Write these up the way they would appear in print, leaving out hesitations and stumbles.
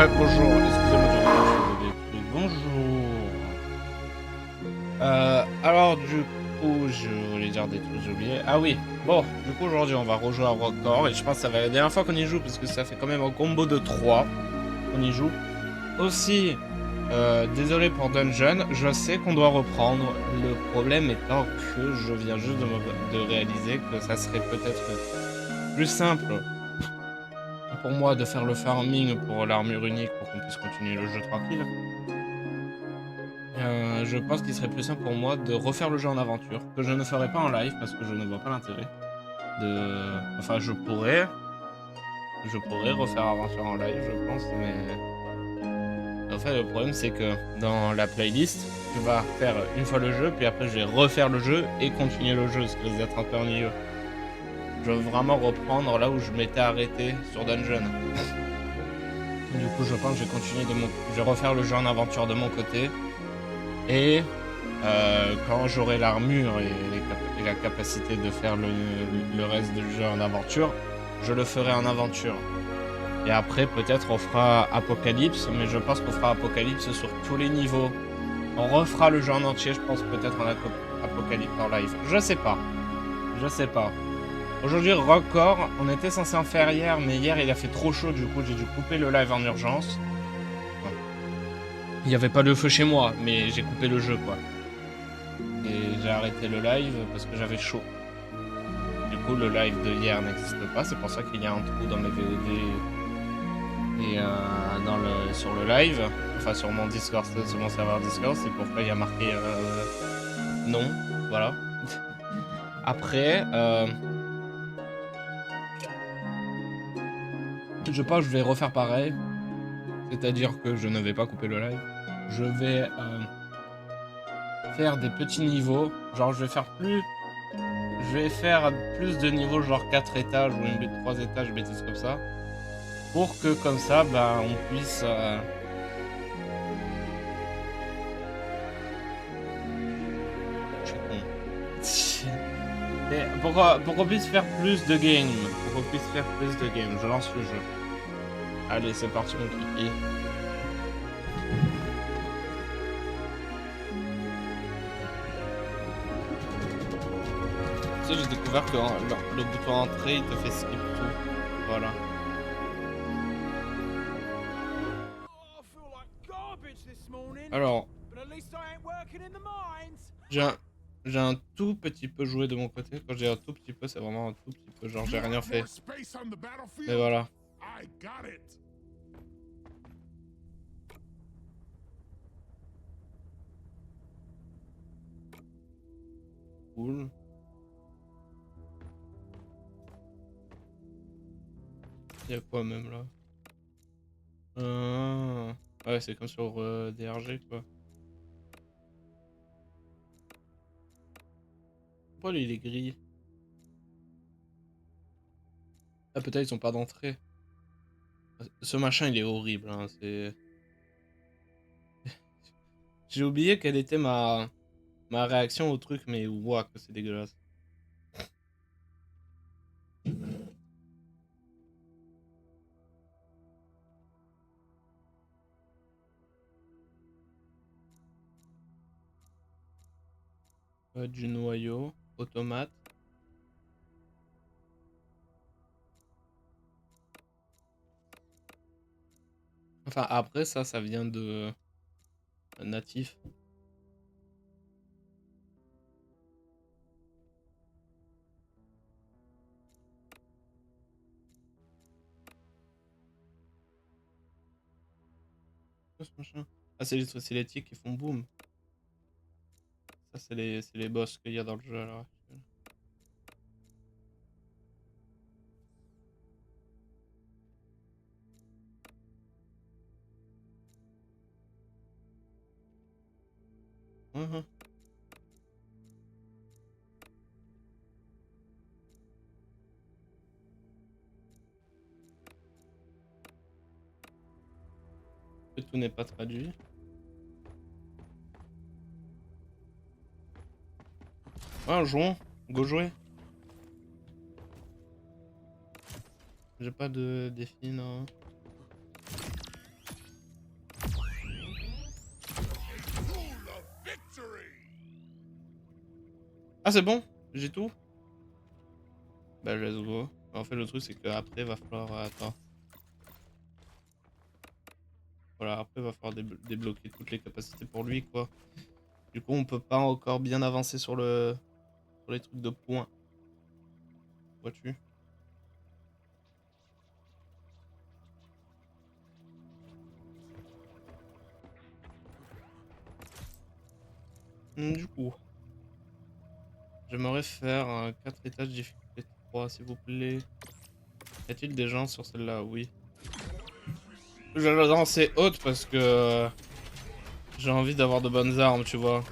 Ouais, bonjour, excusez-moi du retard, je faisais des trucs. Bonjour. Alors du coup, je voulais dire des trucs, j'ai oublié. Ah oui, bon, du coup aujourd'hui on va rejouer à Rockcore et je pense que ça va être la dernière fois qu'on y joue parce que ça fait quand même un combo de 3 qu'on y joue. Aussi, désolé pour Dungeon, je sais qu'on doit reprendre. Le problème étant que je viens juste de réaliser que ça serait peut-être plus simple pour moi de faire le farming pour l'armure unique pour qu'on puisse continuer le jeu tranquille. Je pense qu'il serait plus simple pour moi de refaire le jeu en aventure, que je ne ferai pas en live parce que je ne vois pas l'intérêt de... Enfin, je pourrais refaire aventure en live, je pense, mais... En fait, le problème, c'est que dans la playlist, tu vas faire une fois le jeu, puis après, je vais refaire le jeu et continuer le jeu, ce qui risque d'être un peu ennuyeux. Je veux vraiment reprendre là où je m'étais arrêté sur Dungeon. Du coup, je pense que je vais continuer je vais refaire le jeu en aventure de mon côté. Et quand j'aurai l'armure et la capacité de faire le reste du jeu en aventure, je le ferai en aventure. Et après, peut-être on fera Apocalypse, mais je pense qu'on fera Apocalypse sur tous les niveaux. On refera le jeu en entier, je pense peut-être en Apocalypse en live. Je sais pas. Je sais pas. Aujourd'hui, record, on était censé en faire hier, mais hier il a fait trop chaud, du coup j'ai dû couper le live en urgence. Enfin, il n'y avait pas de feu chez moi, mais j'ai coupé le jeu quoi. Et j'ai arrêté le live parce que j'avais chaud. Du coup, le live de hier n'existe pas, c'est pour ça qu'il y a un trou dans les VOD et sur le live, enfin sur mon Discord, sur mon serveur Discord, c'est pourquoi il y a marqué non, voilà. Après, je pense que je vais refaire pareil, c'est-à-dire que je ne vais pas couper le live. Je vais faire des petits niveaux, genre je vais faire plus de niveaux, genre 4 étages ou une 3 étages, bêtises comme ça. Pour que comme ça, bah, on puisse... Je suis con. Et pour qu'on puisse faire plus de games. Pour qu'on puisse faire plus de games. Je lance le jeu. Allez, c'est parti mon kiki. Tu sais, j'ai découvert que le bouton entrée, il te fait skip tout. Voilà. Alors, j'ai un, j'ai un tout petit peu joué de mon côté. Quand j'ai un tout petit peu, c'est vraiment un tout petit peu. Genre, j'ai rien fait. Mais voilà. Cool. Il y a quoi même là? Ouais, c'est comme sur DRG quoi. Pourquoi lui il est gris? Ah, peut-être ils ont pas d'entrée. Ce machin il est horrible, hein, c'est... J'ai oublié quelle était ma réaction au truc, mais ouah, que c'est dégueulasse. Du noyau, automate. Enfin, après ça vient de natif. Quoi, ce machin? Ah, c'est les trucs cinétiques qui font boum. Ça, c'est les boss qu'il y a dans le jeu à l'heure actuelle. Mhm. Que tout n'est pas traduit. Ah, jouons. Go jouer. J'ai pas de défi, non. Ah c'est bon? J'ai tout? Bah let's go. En fait le truc c'est qu'après va falloir... Attends. Voilà, après va falloir débloquer toutes les capacités pour lui quoi. Du coup on peut pas encore bien avancer sur les trucs de points. Vois-tu? Du coup, j'aimerais faire un 4 étages difficulté 3 s'il vous plaît. Y a-t-il des gens sur celle-là? Oui. Je vais la lancer haute parce que j'ai envie d'avoir de bonnes armes, tu vois.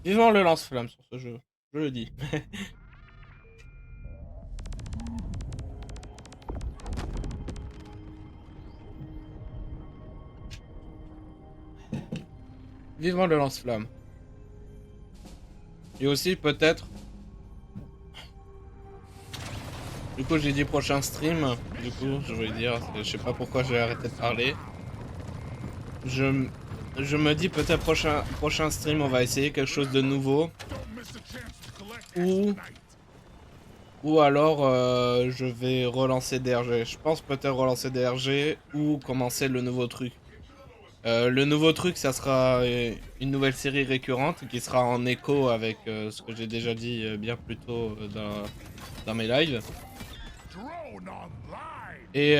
Vivement le lance-flamme sur ce jeu, je le dis. Vivement le lance-flamme. Et aussi peut-être... Du coup j'ai dit prochain stream, du coup je vais dire, je sais pas pourquoi j'ai arrêté de parler. Je, je me dis peut-être prochain stream on va essayer quelque chose de nouveau. Ou alors je vais relancer DRG. Je pense peut-être relancer DRG ou commencer le nouveau truc. Le nouveau truc ça sera une nouvelle série récurrente qui sera en écho avec ce que j'ai déjà dit bien plus tôt dans mes lives. Et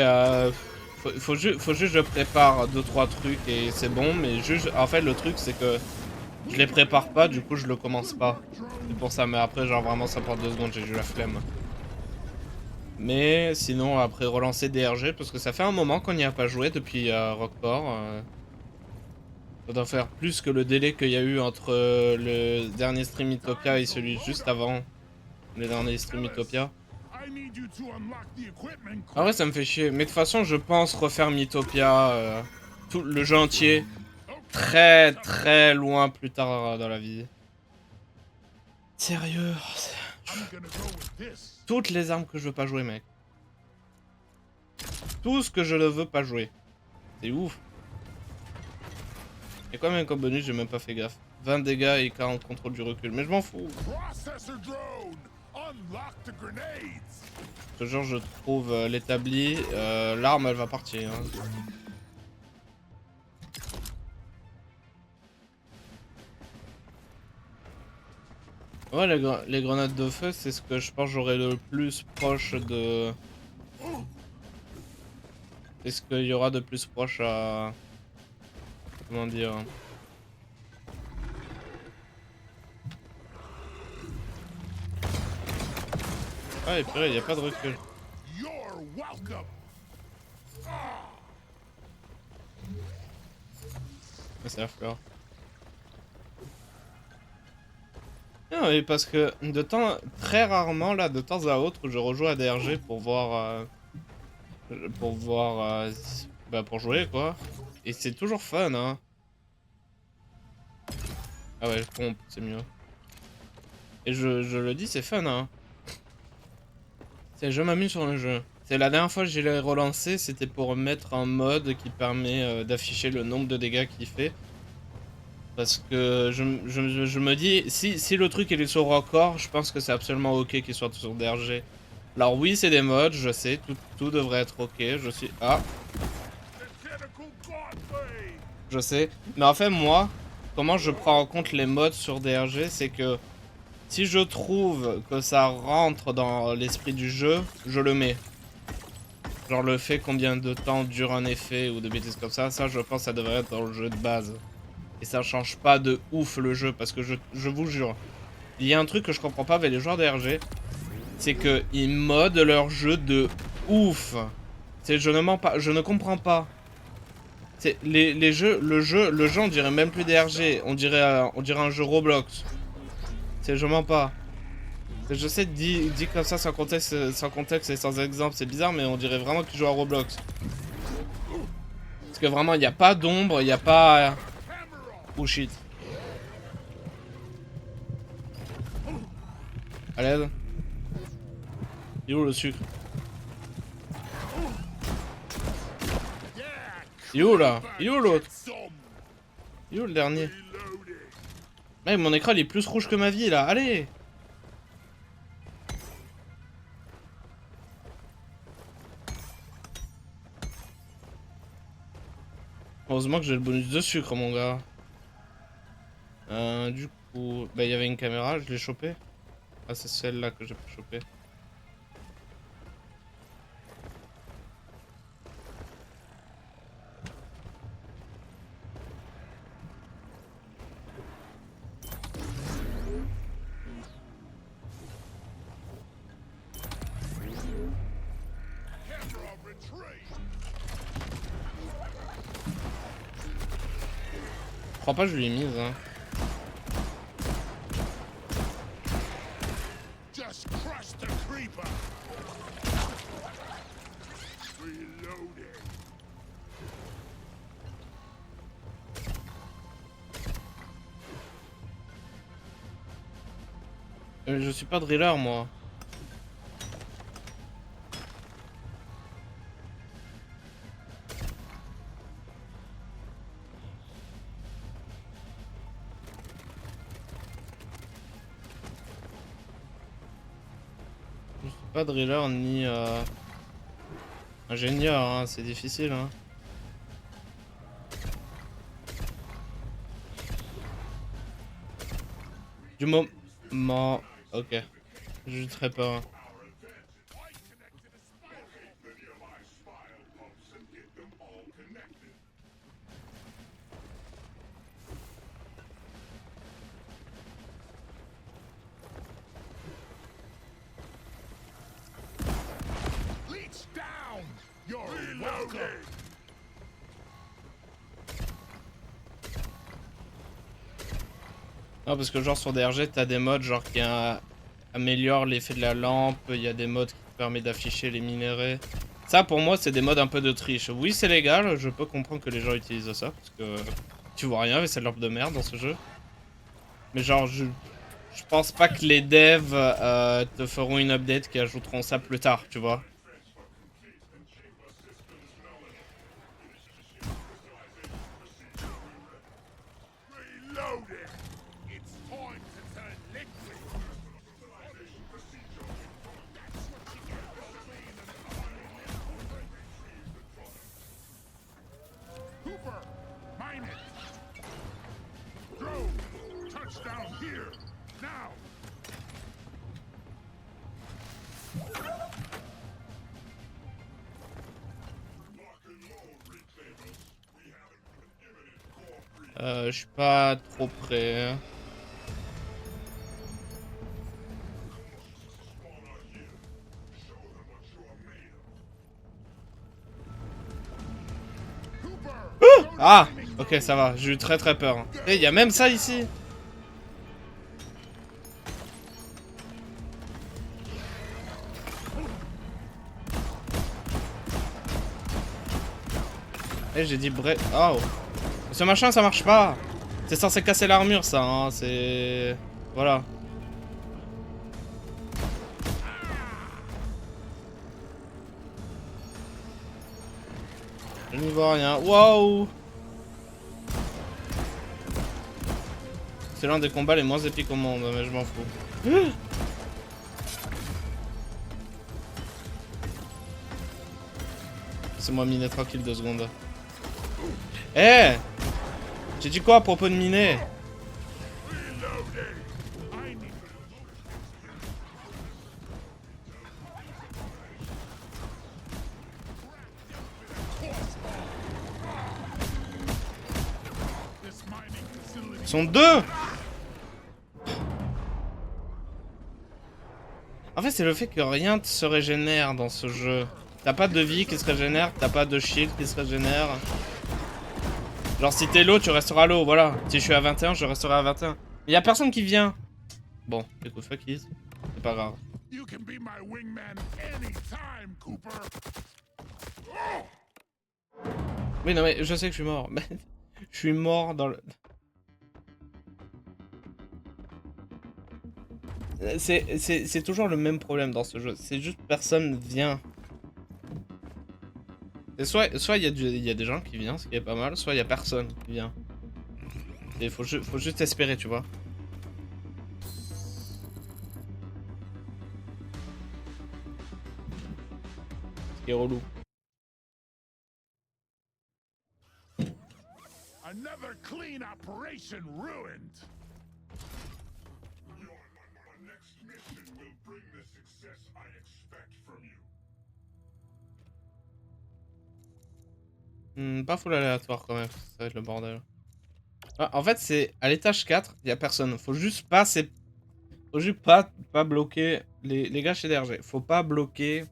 faut juste que je prépare 2-3 trucs et c'est bon, mais juste en fait le truc c'est que je les prépare pas, du coup je le commence pas. C'est pour ça, mais après genre vraiment ça prend 2 secondes, j'ai eu la flemme. Mais sinon après relancer DRG parce que ça fait un moment qu'on n'y a pas joué depuis Rockport. Ça doit faire plus que le délai qu'il y a eu entre le dernier stream Utopia et celui juste avant le dernier stream Utopia. Ah ouais ça me fait chier, mais de toute façon je pense refaire Mythopia, tout le jeu entier, très très loin plus tard dans la vie. Sérieux, toutes les armes que je veux pas jouer mec. Tout ce que je ne veux pas jouer. C'est ouf. Et combien comme bonus, j'ai même pas fait gaffe. 20 dégâts et 40 contrôle du recul. Mais je m'en fous. Ce genre, je trouve l'établi. L'arme, elle va partir. Hein. Ouais, les grenades de feu, c'est ce que je pense j'aurai le plus proche de... C'est ce qu'il y aura de plus proche à... Comment dire... Ah, et purée, y a pas de recul. C'est la fleur. Non, mais parce que très rarement, là, de temps à autre, je rejoue à DRG pour voir... bah, pour jouer, quoi. Et c'est toujours fun, hein. Ah ouais, pompe, c'est mieux. Et je le dis, c'est fun, hein. Je m'amuse sur le jeu. C'est la dernière fois que j'ai relancé, c'était pour mettre un mode qui permet d'afficher le nombre de dégâts qu'il fait. Parce que je me dis, si le truc il est sur record, je pense que c'est absolument ok qu'il soit sur DRG. Alors oui, c'est des modes, je sais, tout devrait être ok, je suis... Ah. Je sais. Mais en fait, moi, comment je prends en compte les modes sur DRG, c'est que si je trouve que ça rentre dans l'esprit du jeu, je le mets. Genre le fait combien de temps dure un effet ou de bêtises comme ça je pense que ça devrait être dans le jeu de base. Et ça change pas de ouf le jeu, parce que je vous jure, il y a un truc que je comprends pas avec les joueurs de RG, c'est que ils modent leur jeu de ouf. C'est je ne mens pas, je ne comprends pas. C'est les jeux, le jeu on dirait même plus des RG, on dirait un jeu Roblox. C'est je mens pas. Je sais dit comme ça sans contexte et sans exemple, c'est bizarre, mais on dirait vraiment qu'ils jouent à Roblox. Parce que vraiment, il n'y a pas d'ombre, il n'y a pas... Oh shit. À l'aide. Il est où le sucre? Il est où là? Il est où l'autre? Il est où le dernier? Mec, mon écran il est plus rouge que ma vie là, allez! Heureusement que j'ai le bonus de sucre, mon gars. Du coup, bah il y avait une caméra, je l'ai chopée. Ah, c'est celle-là que j'ai pas chopée. Je crois pas que je lui ai mise, hein. Je suis pas driller, moi. Je suis pas driller ni ingénieur, hein. C'est difficile, hein. Du moment... Ok. J'ai très peur. Non, parce que genre sur DRG, t'as des modes genre qui améliorent l'effet de la lampe, il y a des modes qui te permettent d'afficher les minéraux. Ça pour moi c'est des modes un peu de triche. Oui c'est légal, je peux comprendre que les gens utilisent ça, parce que tu vois rien avec cette lampe de merde dans ce jeu. Mais genre je pense pas que les devs te feront une update qui ajouteront ça plus tard, tu vois. Je suis pas trop prêt. Ah! Ok, ça va, j'ai eu très peur. Et y a même ça ici! Eh, j'ai dit bref. Oh! Ce machin, ça marche pas! C'est censé casser l'armure, ça, hein, c'est... Voilà. Je n'y vois rien. Waouh! C'est l'un des combats les moins épiques au monde, mais je m'en fous. C'est moi miner tranquille 2 secondes. Eh! J'ai dit quoi à propos de miner? Ils sont 2! En fait, c'est le fait que rien ne se régénère dans ce jeu. T'as pas de vie qui se régénère, t'as pas de shield qui se régénère. Genre, si t'es low, tu resteras low, voilà. Si je suis à 21, je resterai à 21. Mais y a personne qui vient. Bon, écoute, fuck it. C'est pas grave. Oui, non, mais je sais que je suis mort. Je suis mort dans le... C'est toujours le même problème dans ce jeu. C'est juste personne vient. Et soit il y a des gens qui viennent, ce qui est pas mal, soit il y a personne qui vient. Et faut juste espérer, tu vois. Ce qui est relou. Another clean operation ruined. Your next mission will bring the success I expect from you. Pas full aléatoire quand même, ça va être le bordel. Ah, en fait, c'est à l'étage 4, il y a personne. Faut juste pas bloquer les gars chez DRG. Faut pas bloquer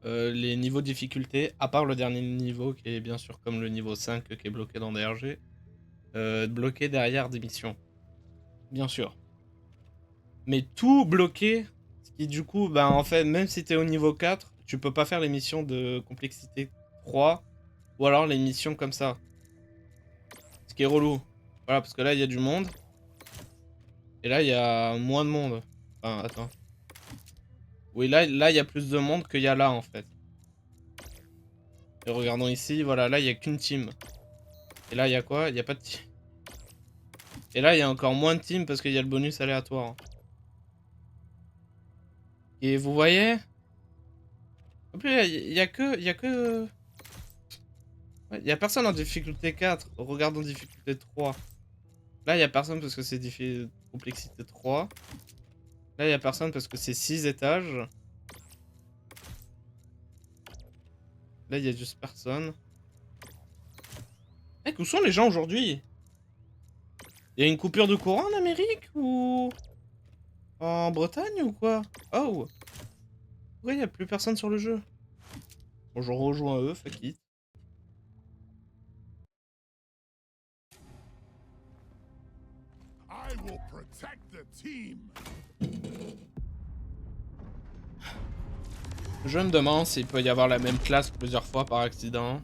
les niveaux de difficulté, à part le dernier niveau qui est bien sûr comme le niveau 5 qui est bloqué dans DRG. Bloqué derrière des missions. Bien sûr. Mais tout bloqué, ce qui du coup, bah en fait, même si t'es au niveau 4, tu peux pas faire les missions de complexité 3, ou alors les missions comme ça. Ce qui est relou. Voilà, parce que là, il y a du monde. Et là, il y a moins de monde. Enfin, attends. Oui, là, il y a plus de monde qu'il y a là, en fait. Et regardons ici, voilà, là, il y a qu'une team. Et là, il y a quoi? Il y a pas de team. Et là, il y a encore moins de team parce qu'il y a le bonus aléatoire. Et vous voyez? En plus, il y a que... Ouais, il y a personne en difficulté 4. Regarde en difficulté 3. Là, il y a personne parce que c'est complexité 3. Là, il y a personne parce que c'est 6 étages. Là, il y a juste personne. Mec, où sont les gens aujourd'hui? Il y a une coupure de courant en Amérique ou en Bretagne ou quoi? Oh! Pourquoi il n'y a plus personne sur le jeu? Bon, je rejoins eux, fuck it. I will protect the team. Je me demande s'il peut y avoir la même classe plusieurs fois par accident.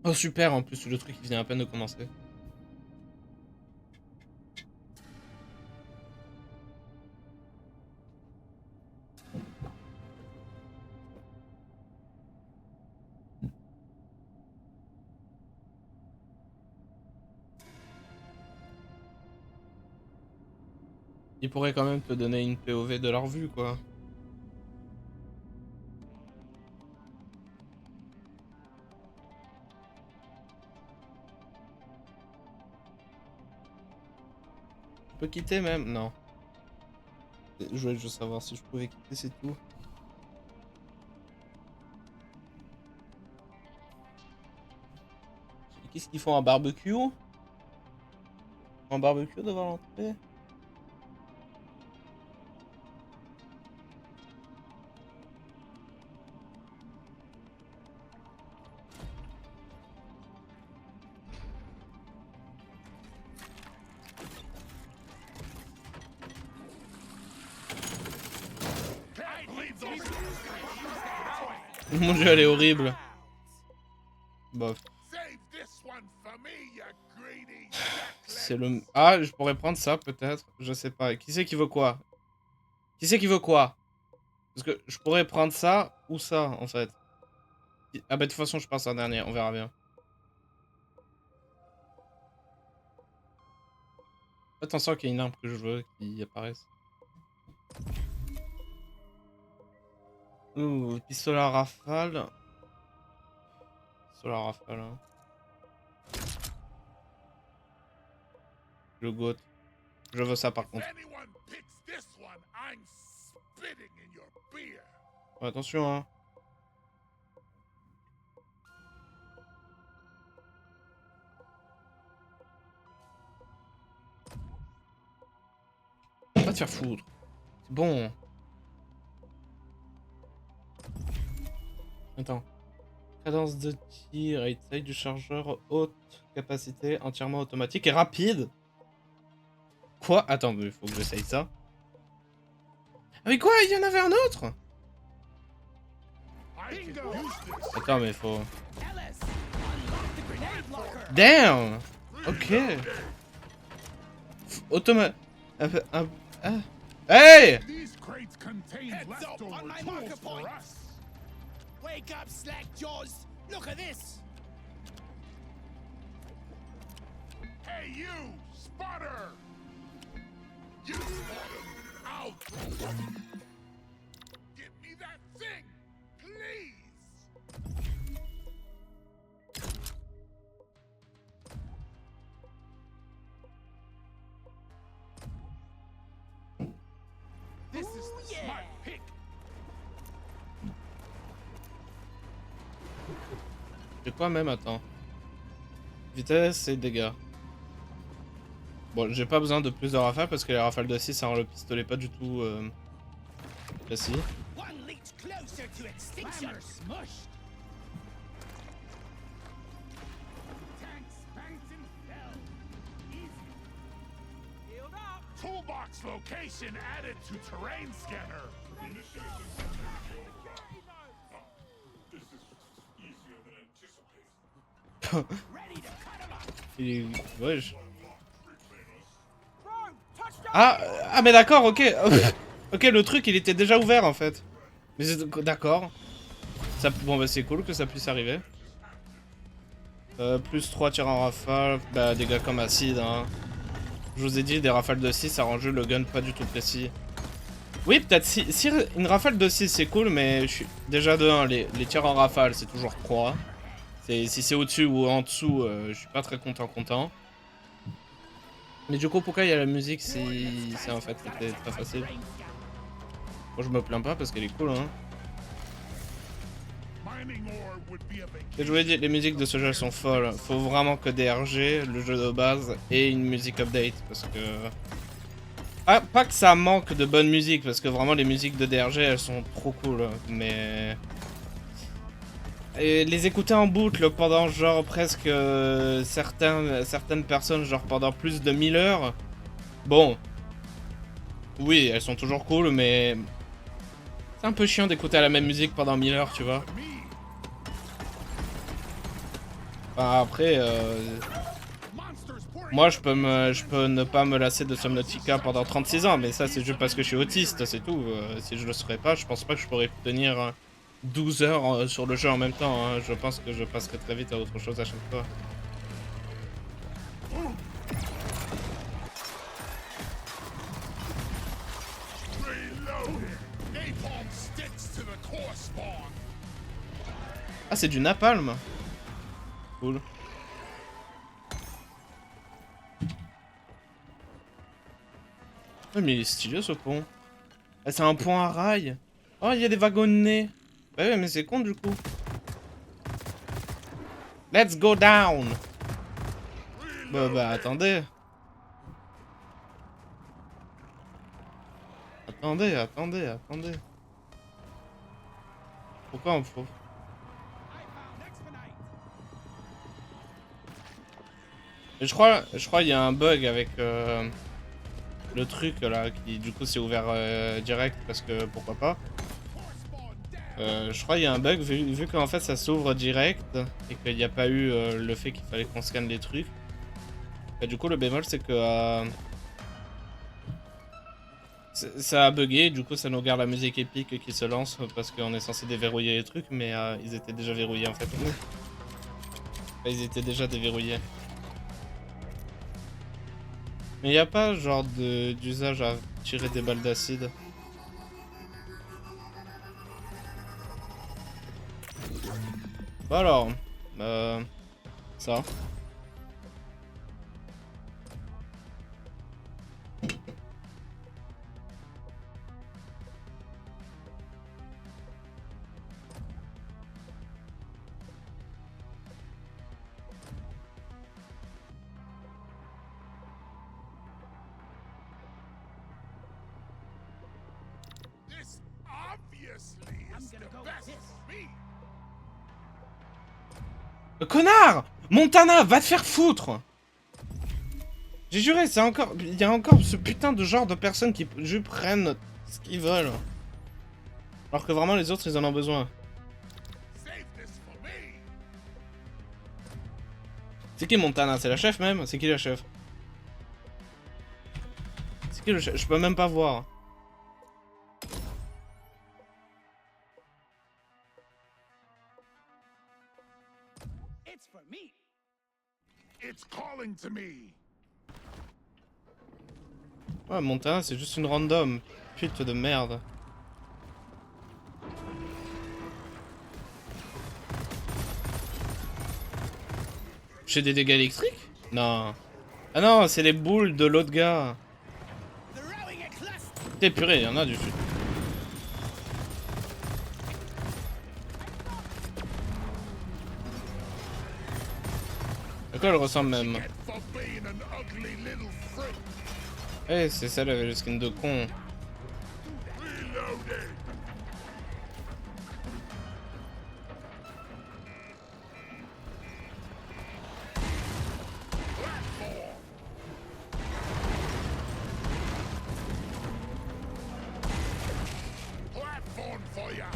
Oh super, en plus le truc il vient à peine de commencer. Ils pourraient quand même te donner une POV de leur vue quoi. Je peux quitter même? Non. Je voulais juste savoir si je pouvais quitter, c'est tout. Qu'est-ce qu'ils font, un barbecue? Un barbecue devant l'entrée? Mon dieu, elle est horrible. Bof. C'est le... Ah, je pourrais prendre ça, peut-être. Je sais pas. Qui c'est qui veut quoi? Qui c'est qui veut quoi? Parce que je pourrais prendre ça ou ça, en fait. Ah bah de toute façon, je passe en dernier. On verra bien. Attention qu'il y ait une arme que je veux qui apparaisse. Ouh, pistolet à rafale. Pistolet à rafale, hein. Le goat. Je veux ça par contre. Ouais, attention, hein. Va te faire foutre. C'est bon. Attends. Cadence de tir et taille du chargeur haute capacité, entièrement automatique et rapide. Quoi? Attends, mais il faut que j'essaye ça. Ah mais quoi? Il y en avait un autre? Attends, mais faut... Damn. Ok. Automa... Ah. Hey. These crates contain Heads up leftover on my tools marker for point. us. Wake up, slack jaws! Look at this! Hey, you! Spotter! You bottom out! Give me that thing, please! This is the yeah. smart pick. C'est quoi même, attends. Vitesse et dégâts. Bon, j'ai pas besoin de plus de rafales parce que les rafales de 6 ça rend le pistolet pas du tout précis. One leech closer to extinction! Smushed. Tanks banked and fell. Easy. Healed up! Toolbox location added to terrain scanner. This is easier than anticipated. Ready to cut him up! Il... Ouais, Bro, touchdown! ah mais d'accord, ok. Ok, le truc il était déjà ouvert en fait. Mais d'accord. Ça... Bon bah c'est cool que ça puisse arriver. Plus 3 tirs en rafale, bah dégâts comme acide hein. Je vous ai dit, des rafales de 6 ça rend le gun pas du tout précis. Oui, peut-être si une rafale de 6 c'est cool, mais je suis déjà de 1, les tirs en rafale c'est toujours 3. Si c'est au-dessus ou en dessous, je suis pas très content. Mais du coup, pourquoi il y a la musique si c'est en fait c'était très facile? Moi je me plains pas parce qu'elle est cool hein. Mining ore would be a Et je voulais dire, les musiques de ce jeu sont folles. Faut vraiment que DRG, le jeu de base, ait une musique update parce que... Ah, pas que ça manque de bonne musique parce que vraiment les musiques de DRG elles sont trop cool. Mais... Et les écouter en boucle pendant genre presque certaines personnes genre pendant plus de 1000 heures. Bon. Oui, elles sont toujours cool mais... C'est un peu chiant d'écouter la même musique pendant 1000 heures, tu vois. Enfin, après, moi je peux ne pas me lasser de Subnautica pendant 36 ans, mais ça c'est juste parce que je suis autiste, c'est tout. Si je le serais pas, je pense pas que je pourrais tenir 12 heures sur le jeu en même temps. Hein. Je pense que je passerai très vite à autre chose à chaque fois. Ah, c'est du napalm. Cool. Ouais, mais il est stylé ce pont. Ah, c'est un pont à rail. Oh, il y a des wagonnets. Bah ouais, mais c'est con du coup. Let's go down. Bah attendez. Attendez. Pourquoi on faut... Et je crois il y a un bug avec le truc là qui du coup s'est ouvert direct parce que pourquoi pas. Je crois il y a un bug vu qu'en fait ça s'ouvre direct et qu'il n'y a pas eu le fait qu'il fallait qu'on scanne les trucs. Et du coup le bémol c'est que ça a bugué, du coup ça nous garde la musique épique qui se lance parce qu'on est censé déverrouiller les trucs mais ils étaient déjà verrouillés en fait. Ils étaient déjà déverrouillés. Mais y a pas genre d'usage à tirer des balles d'acide. Bon alors, ça. This obviously is the best for me. Connard! Montana, va te faire foutre! J'ai juré, c'est encore... Il y a encore ce putain de genre de personnes qui juste prennent ce qu'ils veulent. Alors que vraiment les autres ils en ont besoin. Save this for me. C'est qui Montana? C'est la chef même? C'est qui la chef? C'est qui le chef? Je peux même pas voir. It's for me. It's calling to me. Ouais, Montana, c'est juste une random. Pute de merde. J'ai des dégâts électriques? Non. Ah non, c'est les boules de l'autre gars. Throwing a cluster. T'es purée, y'en a du chute. À quoi elle ressemble même? Get for being an ugly little freak. Eh, c'est celle avec le skin de con. Reloading. Platform. Platform for ya.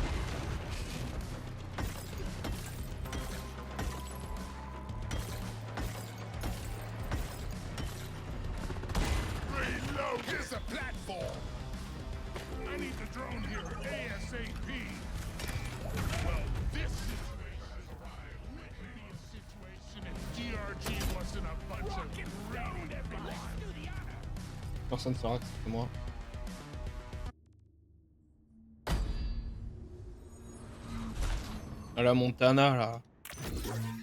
Reload. Here's a platform. I need the drone here ASAP. Well, this situation if DRG wasn't a bunch of rude everyone. Personne ne saura que c'est moi. Ah la Montana là.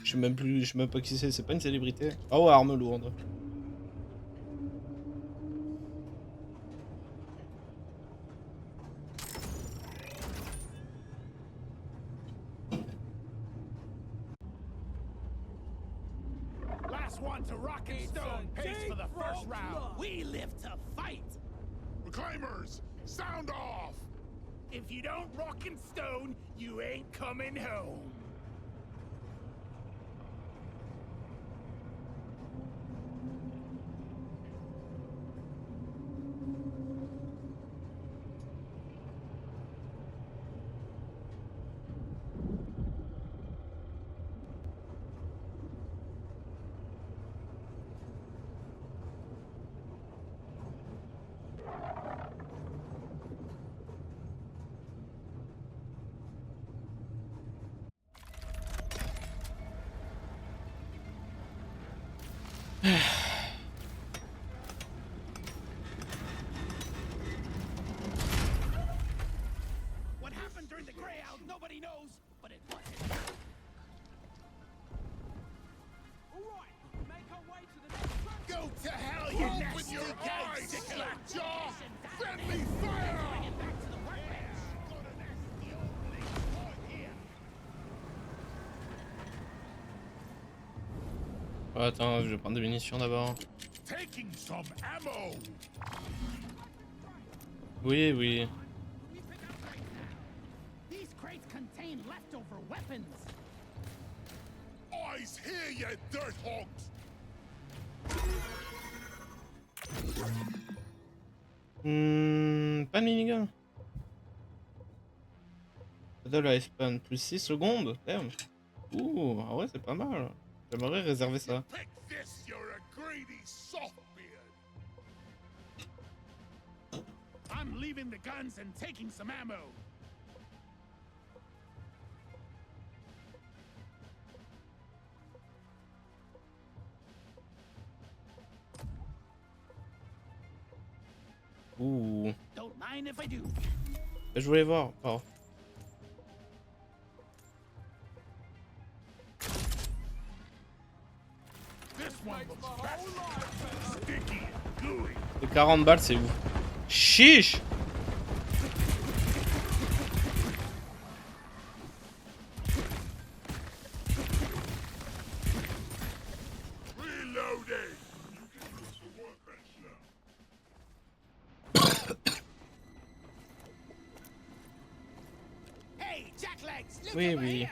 Je sais même pas qui c'est pas une célébrité. Ah ouais, arme lourde. Last one to rock and stone pays for the first round. We live to fight. Reclaimers, sound off! If you don't rock and stone, you ain't coming home. What happened during the Grey Out, nobody knows, but it wasn't. All right, make our way to the next round. Go to hell, you Open nasty your eyes, sickler. Slackjaw! Friendly fire! Bring it back to the workbench. Oh, attends, je vais prendre des munitions d'abord. Taking some ammo! Oui, oui. We pick up crates now. These crates contain leftover weapons. Eyes here, you dirt hogs! Pas de minigun. Battle Life Span plus 6 secondes. Damn. Ouh, ah ouais, c'est pas mal. J'aimerais réserver ça. Pick this, you're a greedy softbeard! I'm leaving the guns and taking some ammo. Ouh. Don't mind if I do. Je voulais voir. Oh. This one looks fat, sticky and gooey. Les 40 balles, c'est où? Chiche! Reloading! Hey, Jacklegs, look Oui, over oui. here.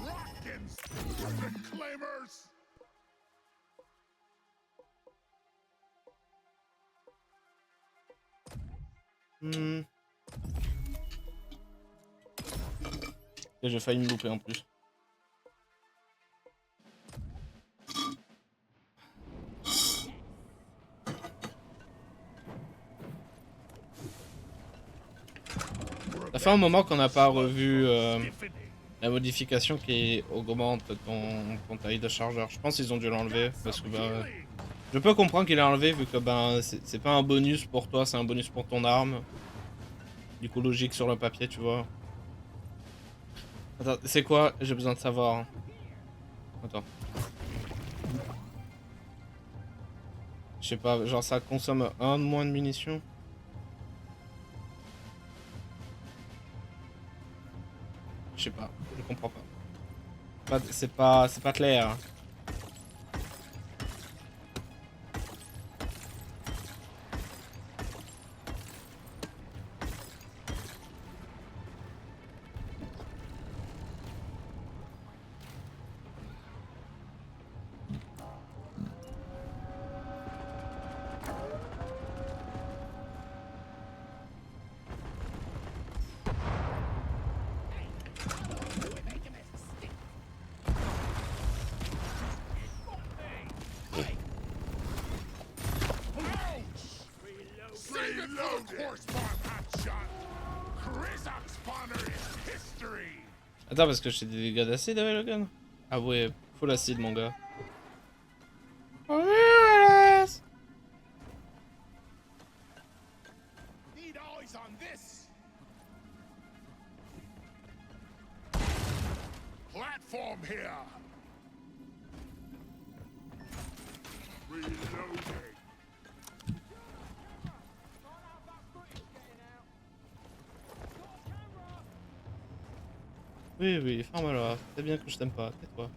Rockins! Reclaimers! Hmm. Et j'ai failli me louper en plus. Ça fait un moment qu'on n'a pas revu la modification qui augmente ton taille de chargeur. Je pense qu'ils ont dû l'enlever parce que bah, je peux comprendre qu'il l'a enlevé vu que ben c'est pas un bonus pour toi, c'est un bonus pour ton arme. Du coup logique sur le papier, tu vois. Attends, c'est quoi? J'ai besoin de savoir. Attends. Je sais pas, genre ça consomme 1 de moins de munitions. Je sais pas, je comprends pas. C'est pas clair. Save it for the core spawn, hotshot. Krizak spawner is history. Attends, parce que j'ai des dégâts d'acide avec le gun. Ah ouais, full acide mon gars. Need eyes on this. Platform here. Reloading. Oui, oui, ferme-la. C'est bien que je t'aime pas, tais-toi.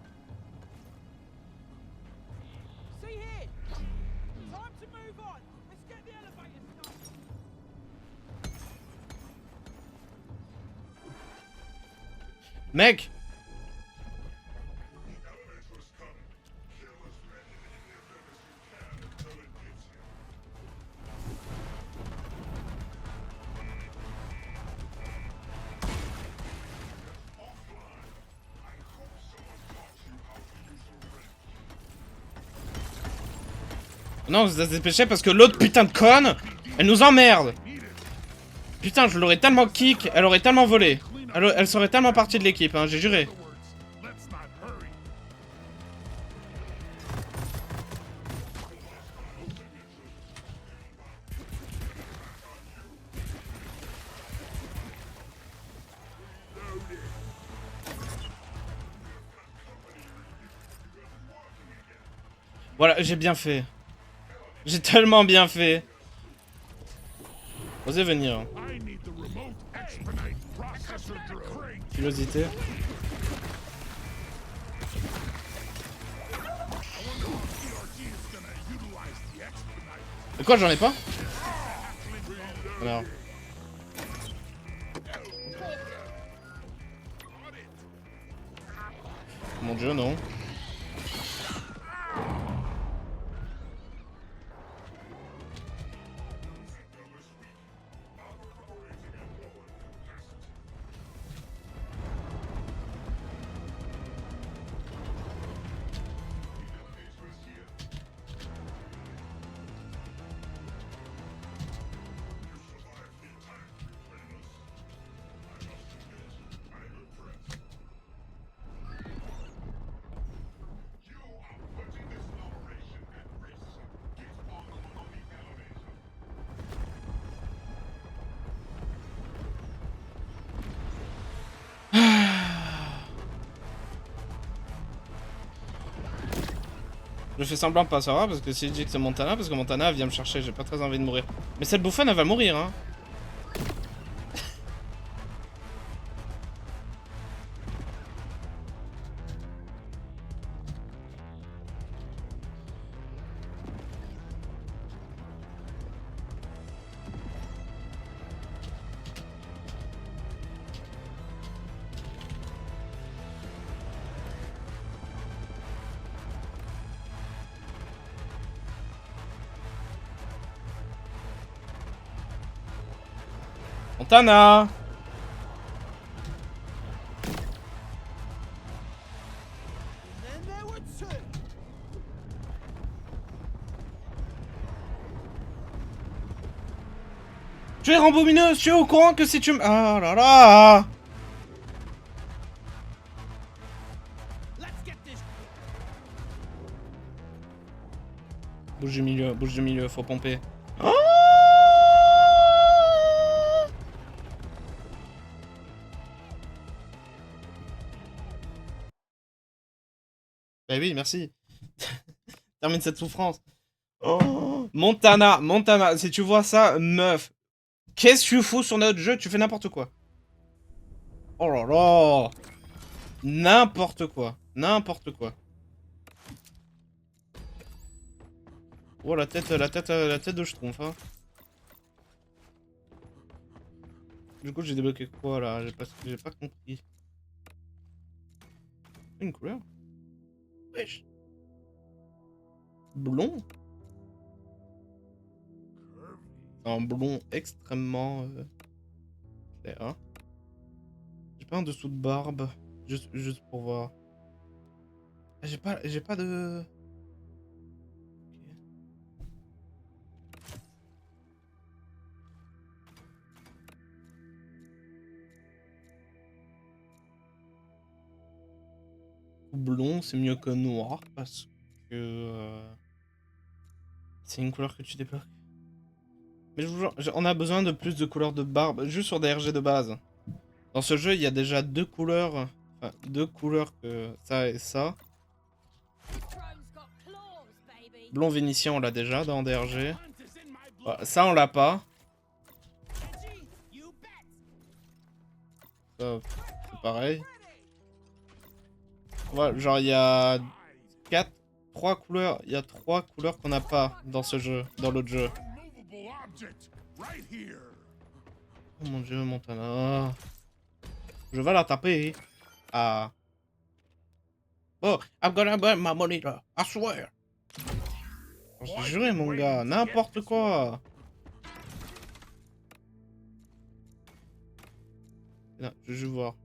See here. Time to move on. Let's get the elevator started. Mec! Non, ça s'est dépêché parce que l'autre putain de conne, elle nous emmerde. Putain, je l'aurais tellement kick, elle aurait tellement volé. Elle serait tellement partie de l'équipe, hein, j'ai juré. Let's not hurry. Voilà, j'ai bien fait. J'ai tellement bien fait. Osez venir. I need the remote expedite processor drill. Curiosité. PRG is gonna utilize the expedite. Et quoi, j'en ai pas? Alors. Mon dieu, non. Je fais semblant de pas savoir parce que si je dis que c'est Montana, parce que Montana vient me chercher, j'ai pas très envie de mourir. Mais cette bouffonne elle va mourir hein. Montana. And then there were two. Tu es Rambomineuse, tu es au courant que si tu me... Ah là là. Let's get this. Bouge du milieu, faut pomper. Ah. Bah oui, merci. Termine cette souffrance. Oh. Montana, si tu vois ça, meuf, qu'est-ce que tu fous sur notre jeu? Tu fais n'importe quoi. Oh là là. N'importe quoi. Oh la tête de Schtroumpf, hein. Du coup j'ai débloqué quoi là? J'ai pas compris. Une couleur? Wesh. Blond? Un blond extrêmement clair. Hein. J'ai pas un dessous de barbe. Juste pour voir. Ah, j'ai pas de... Blond, c'est mieux que noir parce que c'est une couleur que tu débloques. Mais je vous jure, on a besoin de plus de couleurs de barbe, juste sur des RG de base. Dans ce jeu, il y a déjà deux couleurs que ça et ça. Blond vénitien, on l'a déjà dans DRG. Ça, on l'a pas. Ça, c'est pareil. Voilà, genre il y a trois couleurs qu'on n'a pas dans ce jeu, dans l'autre jeu. Oh mon dieu, Montana. Je vais la taper. Ah. Oh, I'm gonna burn my monitor, I swear. J'ai juré mon gars, n'importe quoi. Non, je veux juste voir.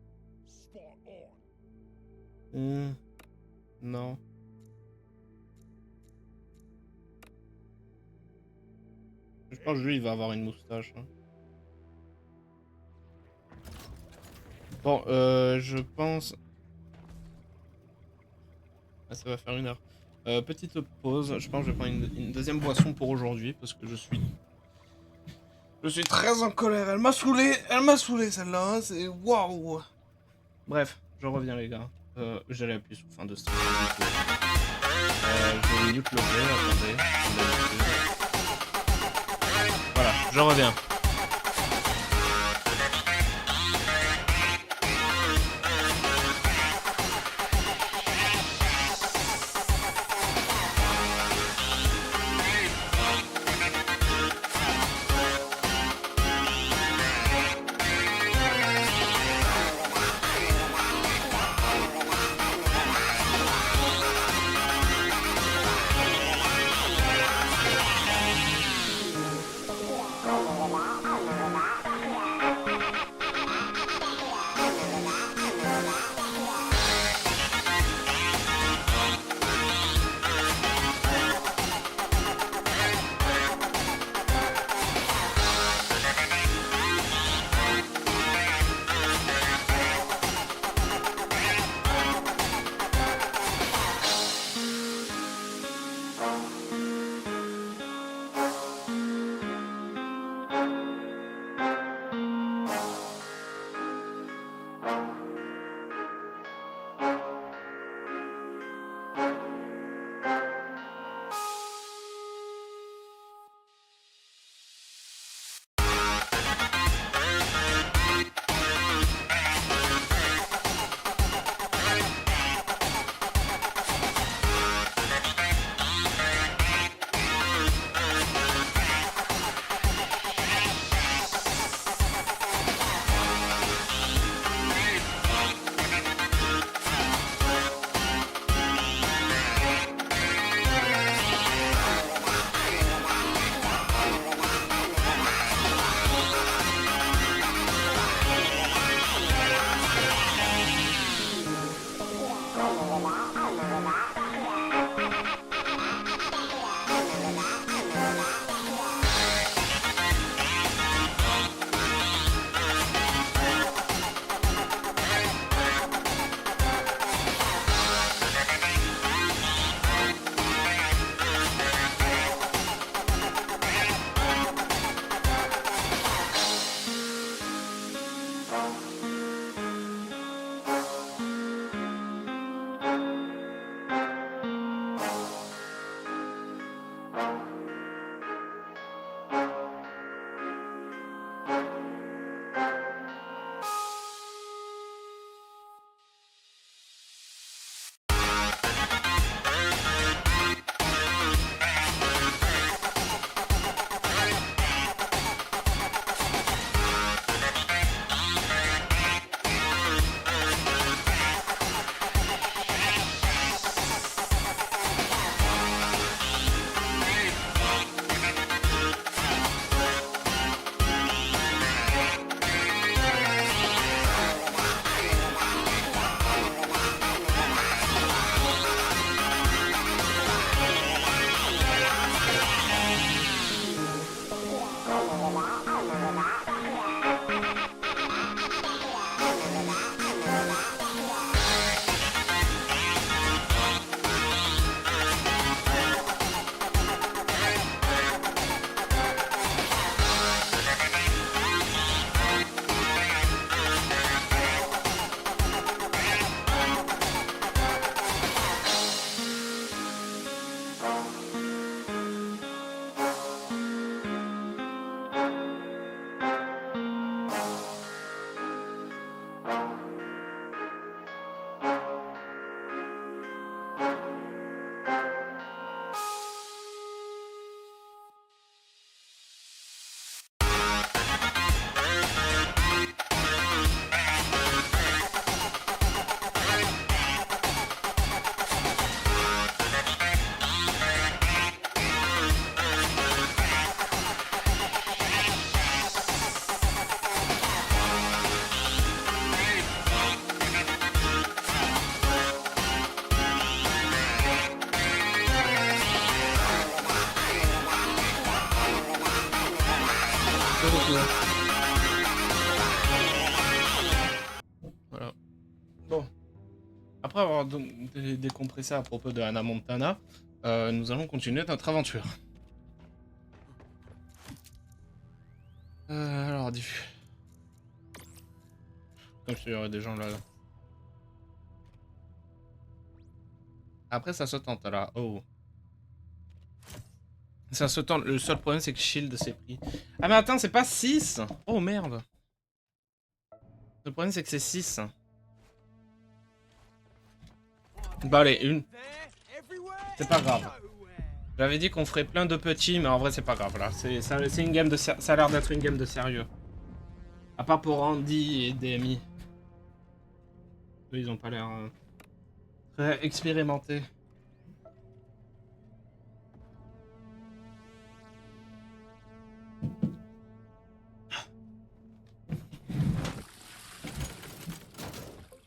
Non. Je pense que lui, il va avoir une moustache. Hein. Bon, je pense... Ah, ça va faire 1 heure. Petite pause. Je pense que je vais prendre une deuxième boisson pour aujourd'hui parce que je suis très en colère. Elle m'a saoulé celle-là. Hein. C'est waouh. Bref, je reviens les gars. J'allais appuyer sur fin de stream. Je vais mute le jeu. Attendez. Voilà, je reviens. après avoir décompressé à propos de Hannah Montana, nous allons continuer notre aventure. Alors, comme s'il y aurait des gens là. Après, ça se tente là. Oh. Ça se tente. Le seul problème, c'est que Shield s'est pris. Ah, mais attends, c'est pas 6. Oh merde. Le problème, c'est que c'est 6. Bah, allez, une. C'est pas grave. J'avais dit qu'on ferait plein de petits, mais en vrai, c'est pas grave là. C'est une game de. Ça a l'air d'être une game de sérieux. À part pour Randy et DMI. Eux, ils ont pas l'air très expérimentés.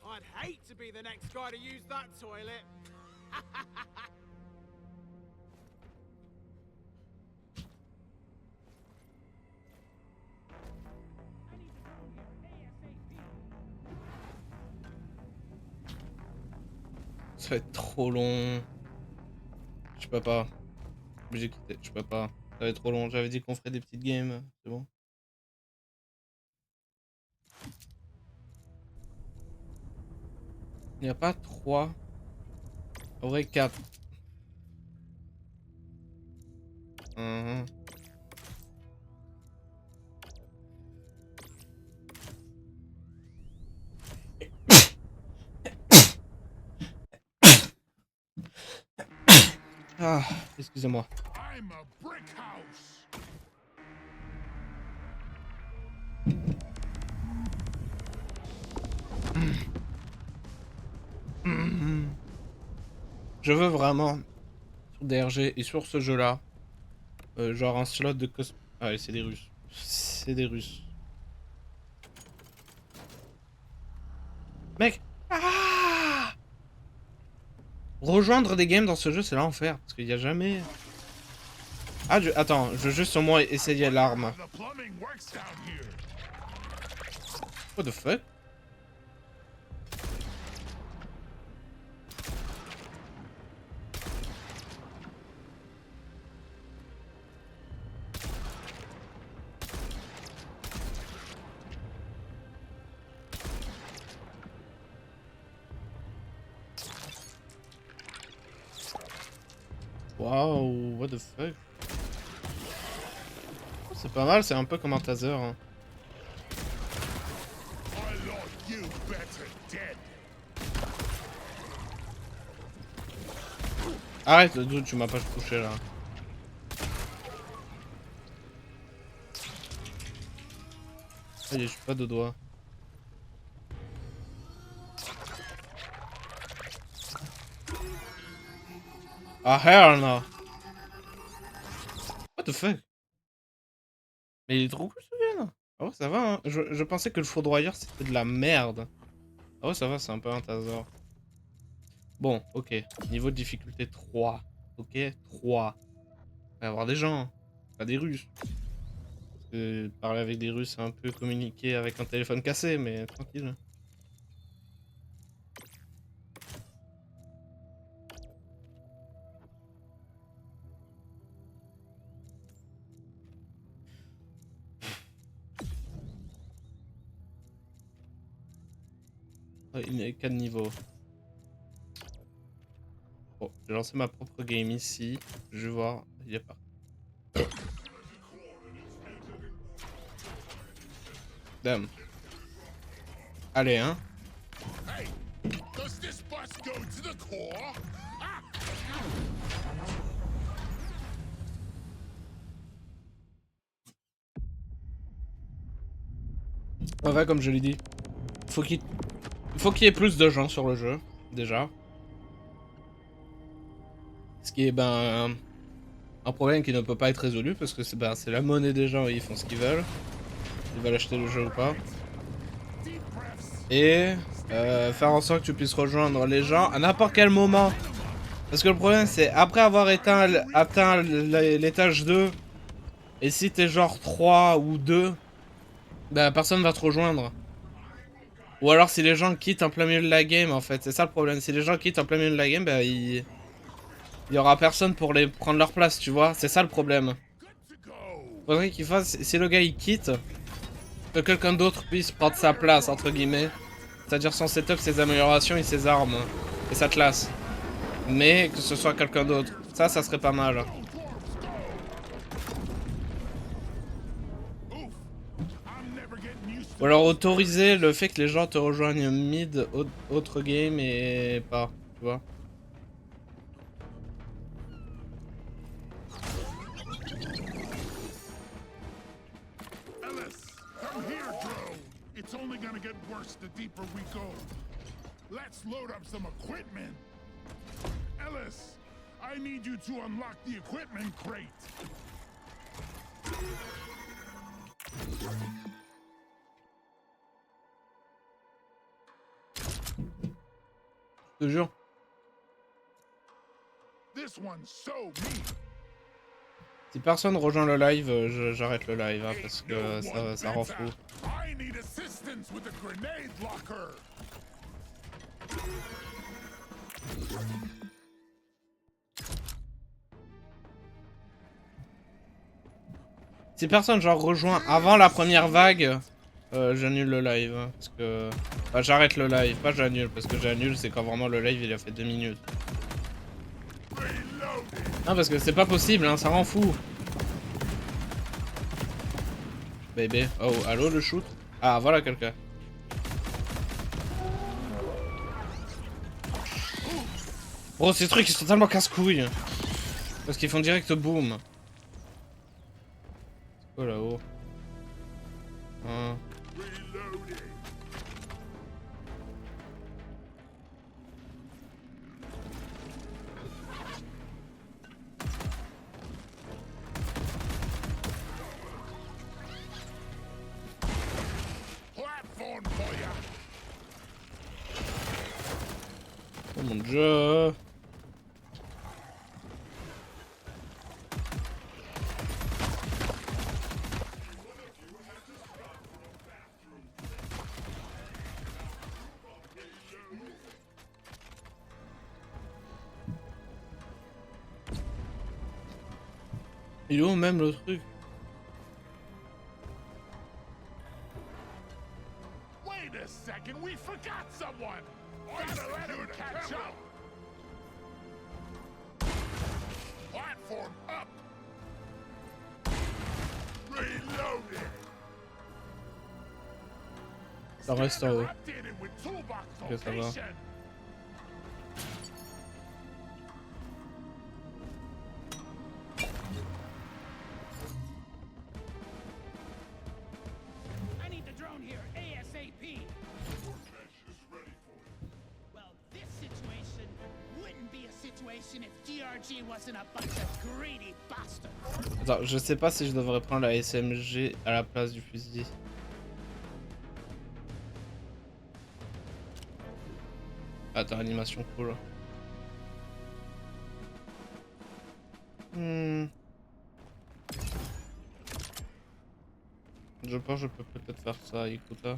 I'd hate to be the next guy to use that toilet. Ça va être trop long. Je peux pas. Obligé de quitter. Je peux pas. Ça va être trop long. J'avais dit qu'on ferait des petites games. C'est bon. Il n'y a pas 3. En vrai, 4. Ah, excusez-moi. I'm a brick house. Je veux vraiment, sur DRG et sur ce jeu-là, genre un slot de cos... Ah, c'est des Russes. C'est des Russes. Mec! Ah! Rejoindre des games dans ce jeu, c'est l'enfer. Parce qu'il n'y a jamais... Ah, attends, je veux juste au moins essayer l'arme. The plumbing works down here. What the fuck? Waouh, what the fuck? Oh, c'est pas mal, c'est un peu comme un taser. Hein. I like you better dead. Arrête, dude, tu m'as pas touché là. Allez, je suis pas de doigts. Ah, hell no! What the fuck? Mais il est trop cool celui-là! Ah ouais, ça va, hein. Je pensais que le foudroyeur c'était de la merde. Ah ouais, ça va, c'est un peu un taser. Bon, ok. Niveau de difficulté 3. Ok, 3. Il va y avoir des gens, hein. Pas des Russes. Parce que parler avec des Russes, c'est un peu communiquer avec un téléphone cassé, mais tranquille. Ouais, il n'y a 4 niveaux. Bon, j'ai lancé ma propre game ici. Je vais voir. Il n'y a pas. Dame. Allez, hein. Hey, does this bus go to the core? En fait, comme je l'ai dit, faut qu'il y ait plus de gens sur le jeu, déjà. Ce qui est, ben, un problème qui ne peut pas être résolu, parce que c'est la monnaie des gens et ils font ce qu'ils veulent. Ils veulent acheter le jeu ou pas. Et faire en sorte que tu puisses rejoindre les gens à n'importe quel moment. Parce que le problème, c'est après avoir atteint l'étage 2, et si t'es genre 3 ou 2, ben personne va te rejoindre. Ou alors si les gens quittent en plein milieu de la game en fait, c'est ça le problème. Si les gens quittent en plein milieu de la game, bah il y aura personne pour les prendre leur place, tu vois. C'est ça le problème. Faudrait qu'il fasse, si le gars il quitte, que quelqu'un d'autre puisse prendre sa place entre guillemets. C'est-à-dire son setup, ses améliorations et ses armes. Et sa classe. Mais que ce soit quelqu'un d'autre. Ça serait pas mal. Ou alors autoriser le fait que les gens te rejoignent mid, autre game et pas, tu vois. Ellis, come here, drone. It's only gonna get worse the deeper we go. Let's load up some equipment. Ellis, I need you to unlock the equipment crate. Je te jure. This one's so me. Si personne rejoint le live, j'arrête le live hein, parce que ça rend fou. I need assistance with a grenade locker. Si personne genre rejoint avant la première vague, j'annule le live hein, parce que enfin, j'arrête le live, pas j'annule parce que j'annule c'est quand vraiment le live il a fait 2 minutes. Non parce que c'est pas possible hein, ça rend fou. Baby, oh allô le shoot. Ah voilà quelqu'un. Bro ces trucs ils sont tellement casse-couilles. Parce qu'ils font direct boom. C'est quoi là-haut hein. Platform for ya. Oh mon dieu. Il est où même le truc? Wait a second, we forgot someone. Gotta let him catch up. Platform up. Reloaded. Ça reste en haut. Updated with toolbox Ok, ça va. location. I need the drone here ASAP. Well, this situation wouldn't be a situation if DRG wasn't a bunch of greedy bastards. Attends, je sais pas si je devrais prendre la SMG à la place du fusil. Attends, animation cool. Je pense que je peux peut-être faire ça, écoute là.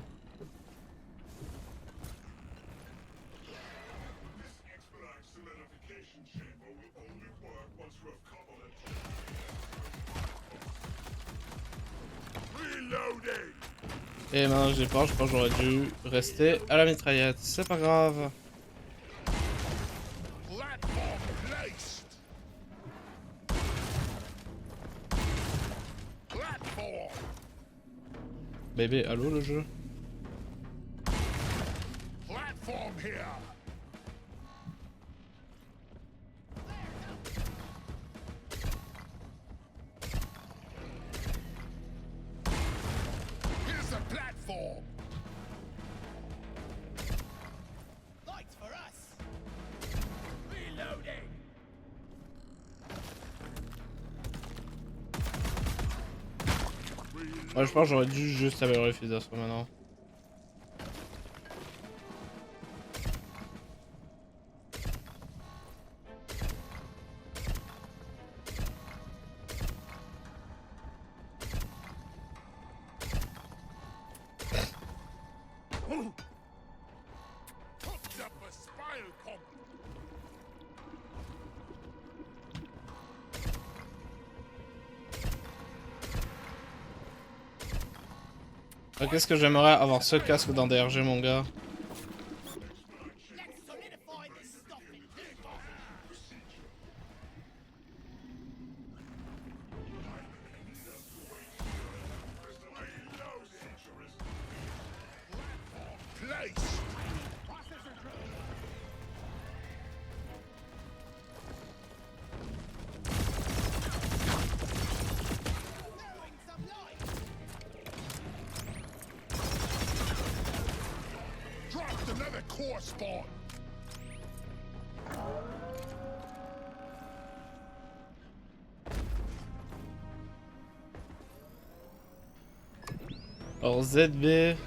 Reloading. Et maintenant j'ai peur, je pense que j'aurais dû rester à la mitraillette. C'est pas grave. Platform placed. Platform. Bébé, allô le jeu? Platform here. Here's a platform. Lights for us. Reloading. Ouais, je pense que j'aurais dû juste améliorer le fusil d'assaut maintenant. Qu'est-ce que j'aimerais avoir ce casque dans DRG, mon gars. Let's solidify this stuff in paper. Place. Throwing some light. Dropped another core spawn. Alors ZB.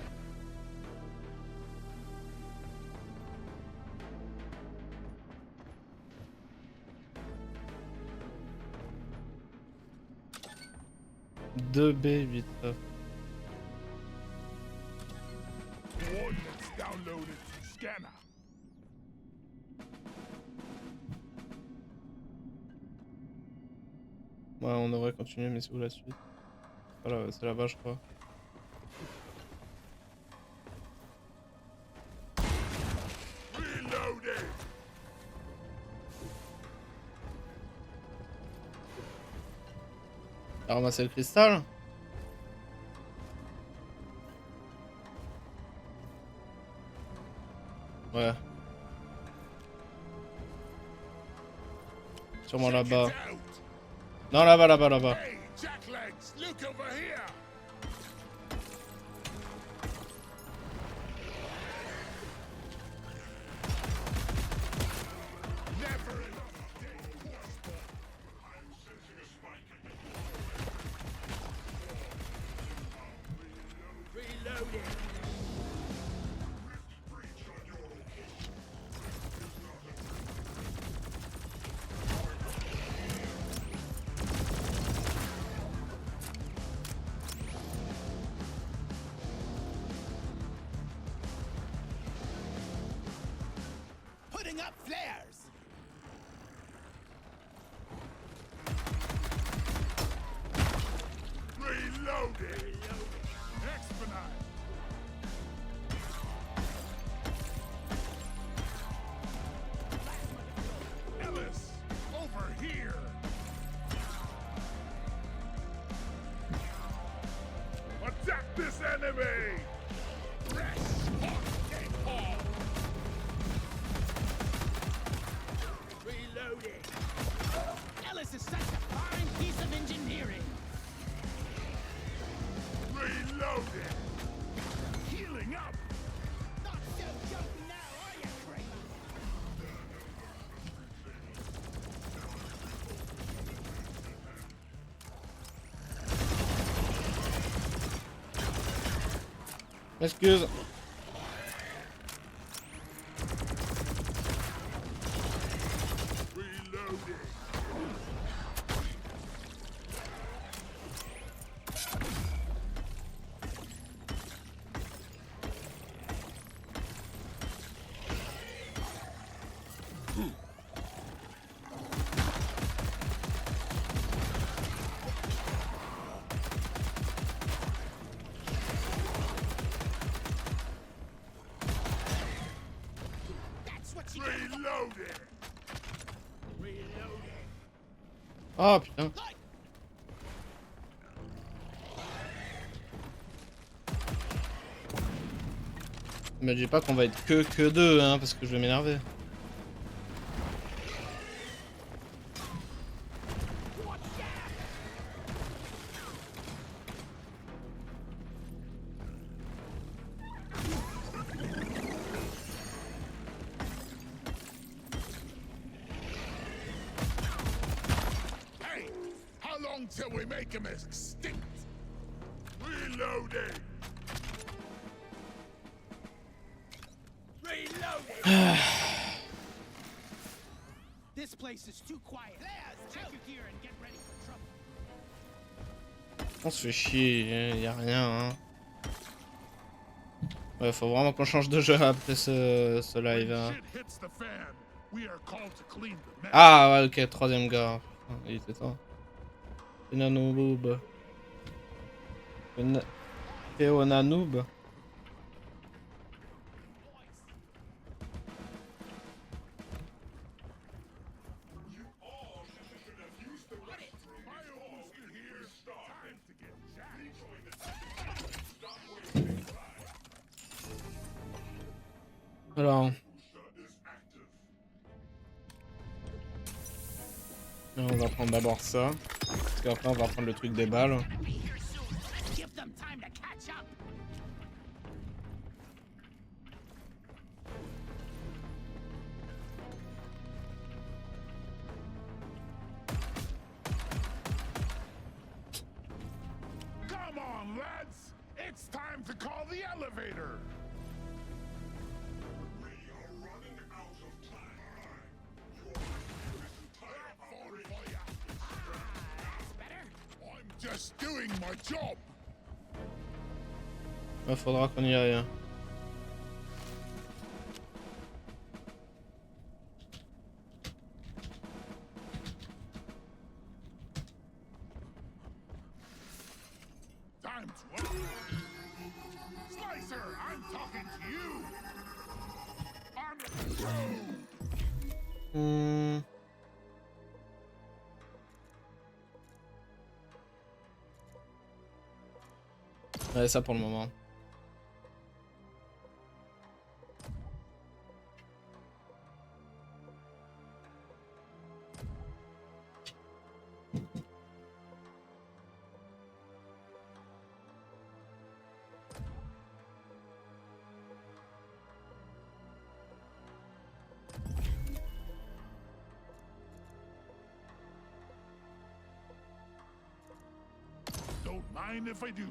B 8. Coordinates downloaded to scanner. Ouais, on devrait continuer, mais c'est où la suite? Voilà, c'est là-bas, je crois. Reloading. T'as ramassé le cristal? Ouais. Sûrement là-bas. Check it out. Non, là-bas, là-bas, là-bas. Hey, Jacklegs, look over here. Never enough day core spawn. I'm sensing a spike. Reloading. Breach on your Putting up flares. Reloading. Expedite. Ellis, over here. Attack this enemy. Rest. Paul. Reloading. Ellis is such a fine piece of engineering. Reloading. Healing up. Not so jumpy now, are you, Craig? Excuse. Reloading. That's what you get. Reloading. Reloading. Ah putain. Like, Me dis pas qu'on va être que deux, hein, parce que je vais m'énerver. Hey, how long till we make him extinct? Reloading. reloading. This place is too quiet. Flares, check your gear and get ready for trouble. On se fait chier, y a rien, hein. Ouais, faut vraiment qu'on change de jeu après ce live, hein. When shit hits the fan, we are called to clean the mess. Ah ouais, ok, troisième gars. Putain, il était temps. Une nanoboob. Une... Et on a noob. Alors. On va prendre d'abord ça. Parce qu'après on va prendre le truc des balles. Be here soon. Give them time to catch up. Come on, lads! It's time to call the elevator! We are running out of time. That's better. I'm just doing my job! Il faudra qu'on y aille. Time to Slicer, I'm talking to you! On the road! Ouais, ça pour le moment. Don't mind if I do.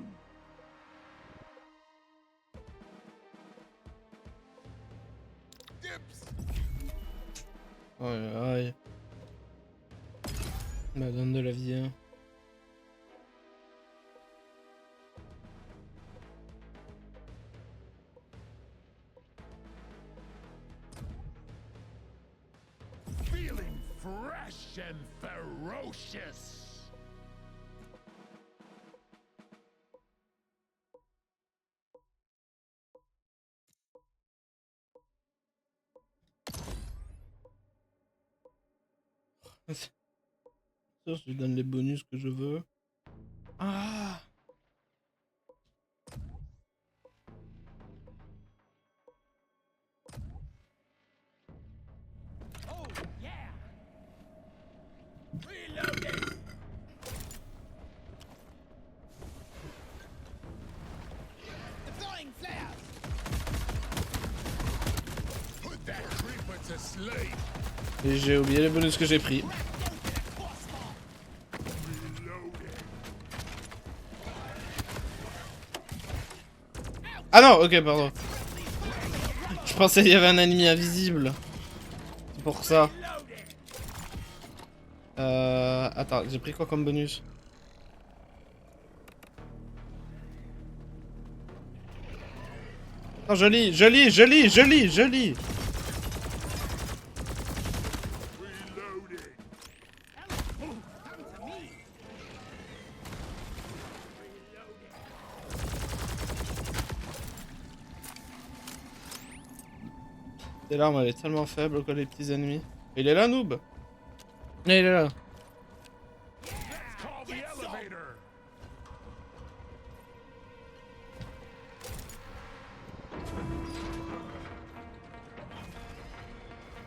Dips! Aïe aïe. Bah donne de la vie. Hein. Feeling fresh and ferocious! Je lui donne les bonus que je veux. Ah! Oh, yeah. Reloading. Deploying flares. Put that creeper to sleep! Et j'ai oublié les bonus que j'ai pris. Down to the crossbar. Reloading! Ah non, ok, pardon. Je pensais qu'il y avait un ennemi invisible. C'est pour ça. Attends, j'ai pris quoi comme bonus? Non, je lis. Reloading! Come to me. Tes larmes, elle est tellement faible que les petits ennemis. Il est là, noob? Il est là. Call the elevator!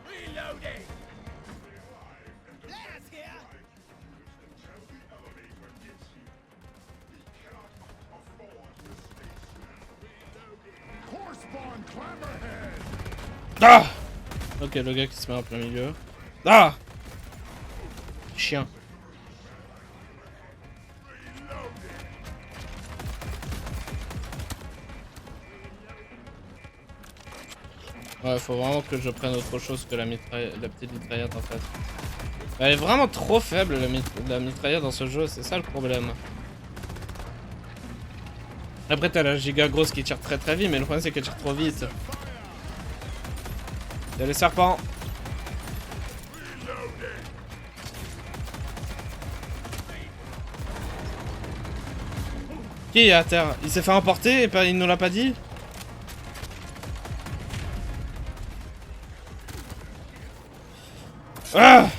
Reloading. Flares here. Core spawn clamberhead! Ah! Ok, le gars qui se met en plein milieu. Ah! Chien. Ouais, faut vraiment que je prenne autre chose que la petite mitraillette en fait. Elle est vraiment trop faible la mitraillette dans ce jeu, c'est ça le problème. Après t'as la giga grosse qui tire très très vite, mais le problème c'est qu'elle tire trop vite. Y'a les serpents. Qui est à terre? Il s'est fait emporter et il nous l'a pas dit? Ah!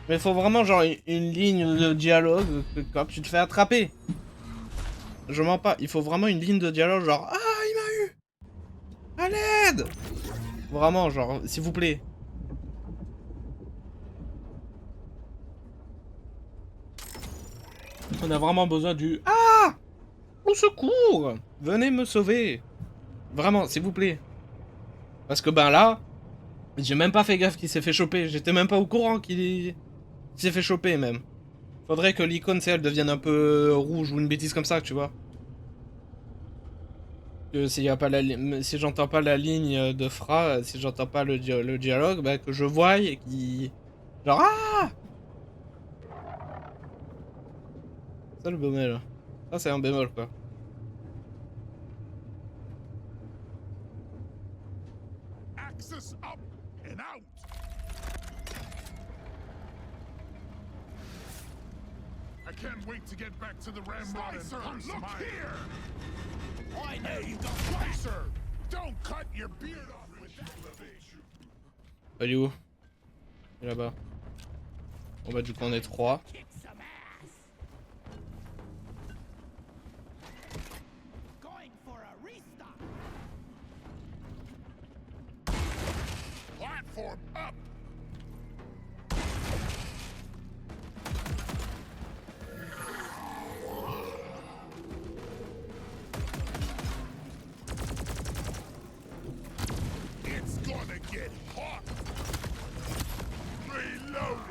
Mais il faut vraiment genre une ligne de dialogue que quand tu te fais attraper. Je mens pas, il faut vraiment une ligne de dialogue genre ah il m'a eu! À l'aide! Vraiment genre s'il vous plaît. On a vraiment besoin du ah! Au secours! Venez me sauver! Vraiment, s'il vous plaît. Parce que ben là, j'ai même pas fait gaffe qu'il s'est fait choper. J'étais même pas au courant qu'il s'est fait choper même. Faudrait que l'icône, elle devienne un peu rouge ou une bêtise comme ça, tu vois. Que s'il y a pas si j'entends pas la ligne de Fra, si j'entends pas le dialogue, bah que je voie et qui genre ah! Ça le bémol. Ça c'est un bémol quoi. Axis up and out. I can't wait to get back to the Ramrod and punch look here. I know you got Slicer. Don't cut your beard off with that elevation. Il est où? Il est là-bas. Bon bah du coup on est 3. Kick some ass. Going for a restock. Platform up. It's gonna get hot. Reloaded.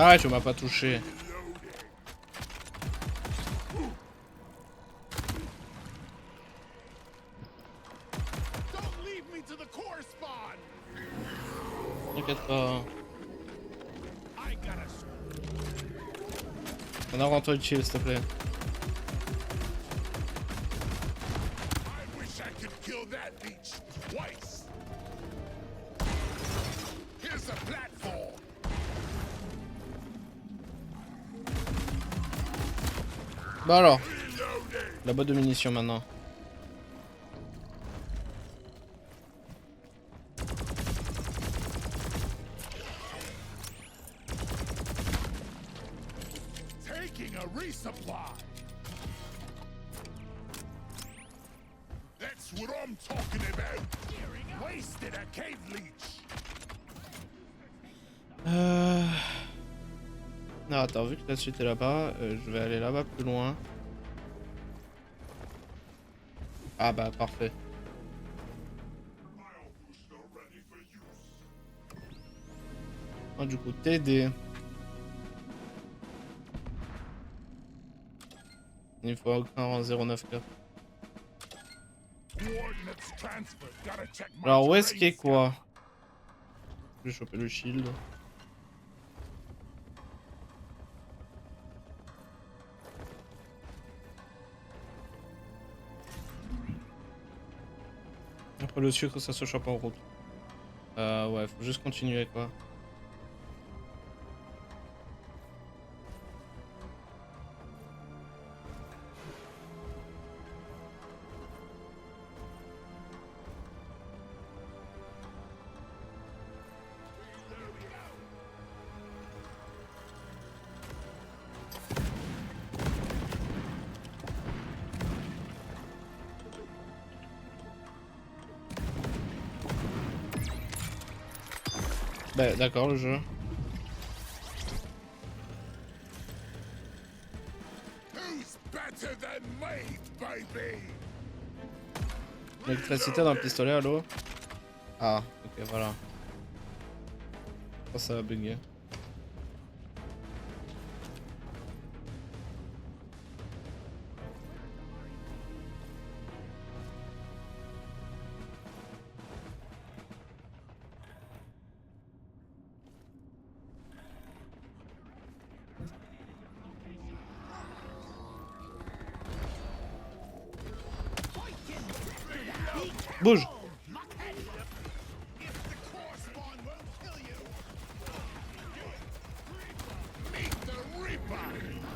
Ah tu m'as pas touché. Don't leave me to the core spawn. T'inquiète pas. I gotta. On a rentré le chill s'il te plaît. I wish I could kill that leech twice. Here's a platform. Bah alors, Reloaded. la boîte de munitions maintenant. Taking a resupply. That's what I'm talking about. Wasted a cave leech. Non, attends, vu que la suite est là-bas, je vais aller là-bas plus loin. Ah bah parfait. Ah, du coup, TD. Il faut encore 09K. Coordinates transferred. Gotta check my Alors où est-ce terrain qu'il est scout. quoi? Je vais choper le shield. Après le sucre ça se chope en route. Ouais, faut juste continuer quoi. Bah d'accord le jeu. Who's better than me, baby? L'électricité dans le pistolet, allô? Ah, ok, voilà. Oh, ça a bugué. Bouge.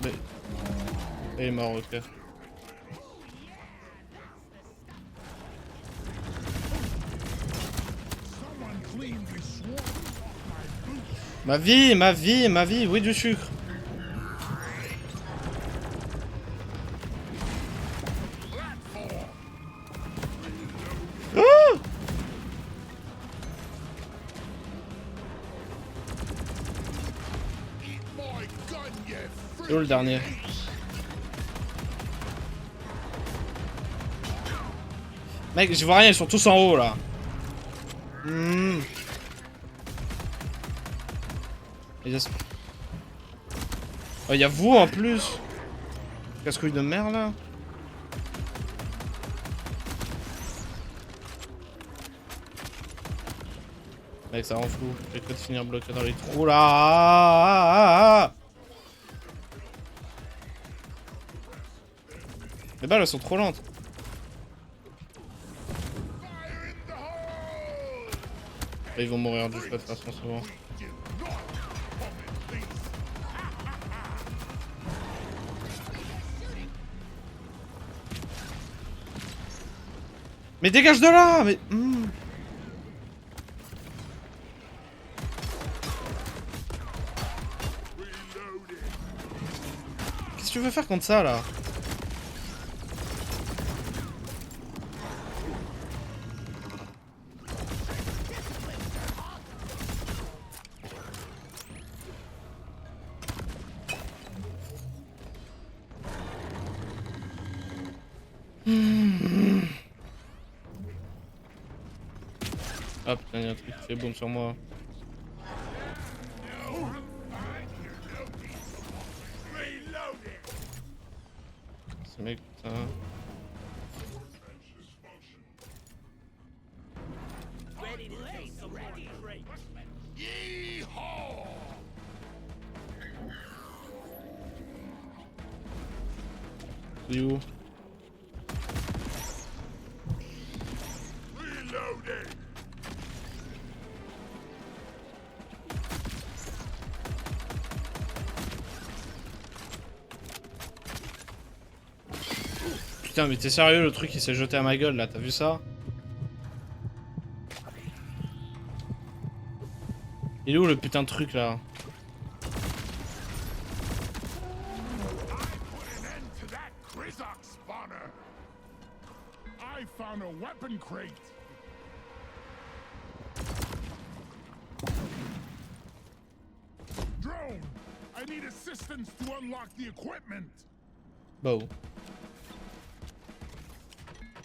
Mais... Il est mort, ok. Ma vie, oui du sucre. Ah! C'est où le dernier? Mec, je vois rien, ils sont tous en haut là. Oh, y'a vous en plus. Casse-couille de merde là. Mec, ça rend fou. J'ai cru de finir bloqué dans les trous là. Les balles elles sont trop lentes. Ils vont mourir du feu de toute façon souvent. Mais dégage de là! Mais... Qu'est-ce que tu veux faire contre ça là? Ah putain, y'a un truc qui fait boum sur moi. Ce mec, putain. C'est où? Putain, mais t'es sérieux, le truc il s'est jeté à ma gueule là, t'as vu ça? Il est où le putain de truc là? I found a weapon crate. Drone, I need assistance to unlock the equipment. Bah.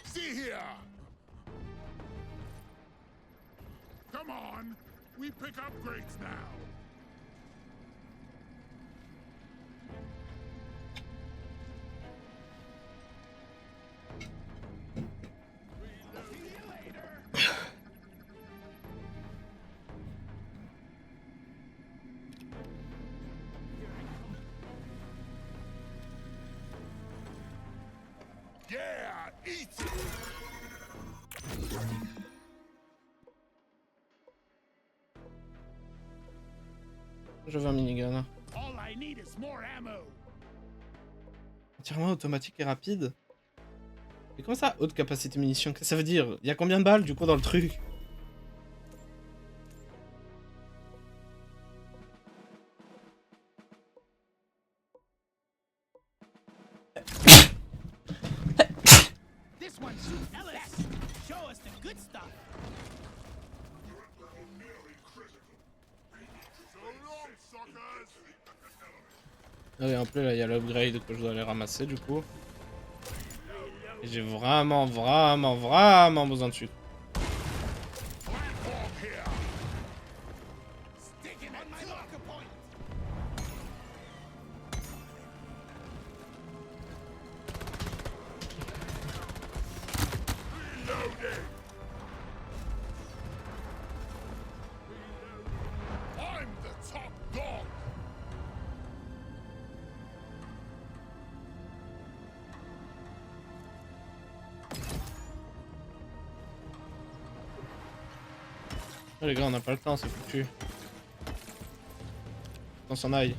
See here. Come on, we pick upgrades now. Yeah, eat it. Je veux un minigun. All I need is more ammo. Tirement automatique et rapide. Mais comment ça, haute capacité munitions? Qu'est-ce que ça veut dire? Il y a combien de balles du coup dans le truc? This one suits Ellis. Show us the good stuff. So long, suckers. Ah oui, en plus là il y a l'upgrade que je dois aller ramasser du coup. Et j'ai vraiment besoin de sucre. Platform here. Sticking on my locker point. Reloading. I'm the top dog. Oh, les gars, on n'a pas le temps, c'est foutu. On s'en aille.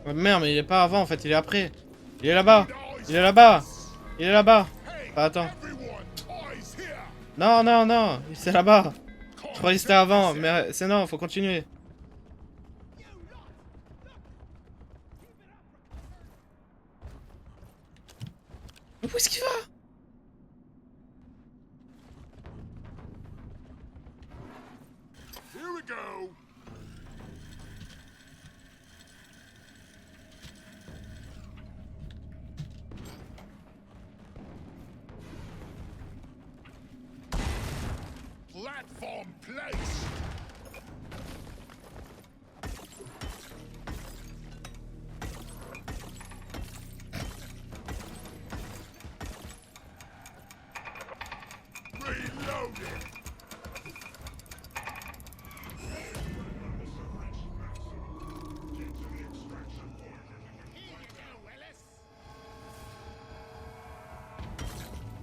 Oh, merde, mais il est pas avant en fait, il est après. Il est là-bas. Il est là-bas. Il est là-bas. Ah, attends. Non, non, non, c'est là-bas. Je croyais que c'était avant, mais c'est non, faut continuer. Mais où est-ce qu'il va? Here we go. Platform place. Reloading.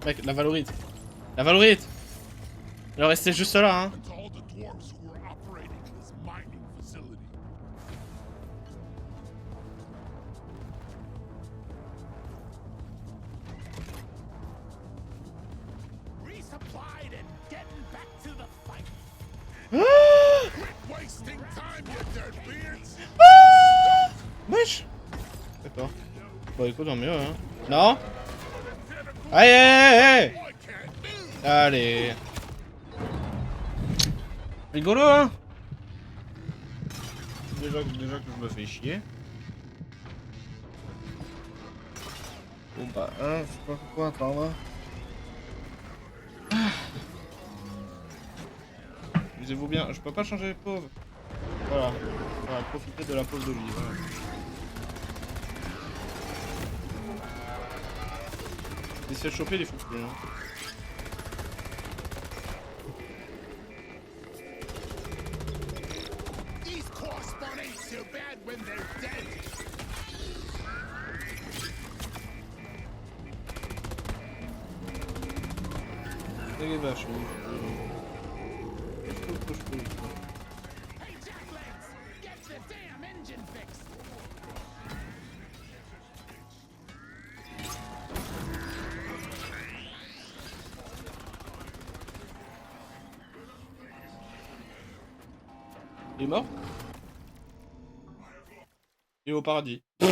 Mec, la valorite. La valorite. Il restait juste là, hein. And to all the dwarves who are operating this mining facility. Resupplied and getting back to the fight. Quit wasting time, you dirtbeards! Wesh. D'accord. Bon, écoute, tant mieux, hein. Non. Aïe, aïe, aïe. I can't move! Allez. Rigolo, hein. Déjà que je me fais chier. Bon bah, hein, je sais pas pourquoi attendre. Lisez-vous bien, je peux pas changer les pauvres. Voilà. Voilà, profitez de la pause de vie, voilà. Essayez de choper les fous plus, hein. These correspond ain't so bad when they're dead. C'est les vaches, oui. Hey, Jacklegs, get the damn engine fixed. Il est mort? Il est au paradis. Bah,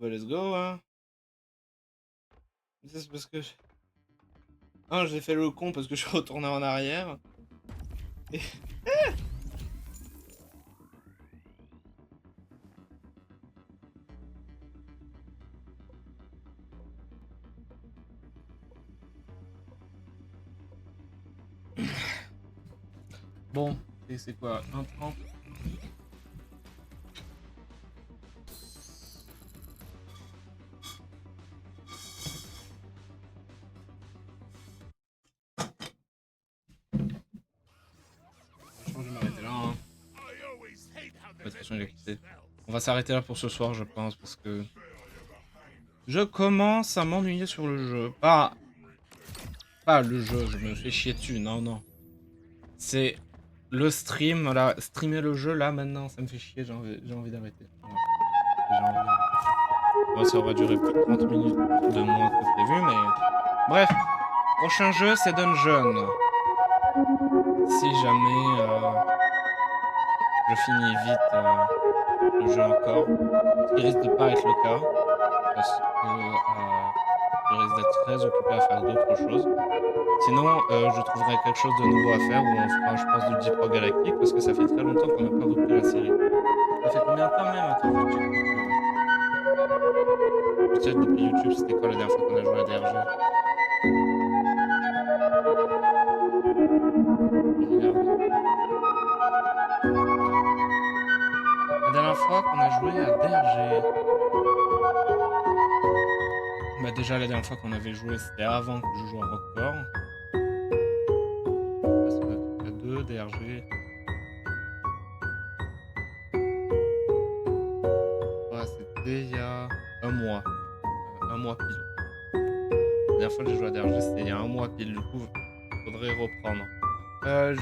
let's go, hein. Ça, c'est parce que... Ah, j'ai fait le con parce que je suis retourné en arrière. Et... Bon, et c'est quoi? 1,30? Je vais m'arrêter là, hein. I always hate how De toute the façon, il a quitté. smells. On va s'arrêter là pour ce soir, je pense, parce que... Je commence à m'ennuyer sur le jeu. Pas le jeu, je me fais chier dessus, non, non. C'est le stream, là, streamer le jeu, là, maintenant, ça me fait chier, j'ai envie d'arrêter. Voilà. J'ai envie d'arrêter. Bon, ça aura duré plus de 30 minutes de moins que prévu, mais... Bref, prochain jeu, c'est Dungeon. Si jamais je finis vite le jeu encore, ce qui risque de pas être le cas, parce que je risque d'être très occupé à faire d'autres choses. Sinon, je trouverai quelque chose de nouveau à faire où on fera, je pense, du Deep Rock Galactic parce que ça fait très longtemps qu'on n'a pas repris la série. Ça fait combien de temps même? Attends, je check YouTube. Je check depuis YouTube, c'était quoi la dernière fois qu'on a joué à DRG? Je regarde. La dernière fois qu'on a joué à DRG. Bah déjà la dernière fois qu'on avait joué c'était avant que je joue à Rockcore. Ça doit être DRG. Ouais, c'était il y a un mois. Un mois pile. La dernière fois que j'ai joué à DRG, c'était il y a un mois pile. Du coup, faudrait reprendre.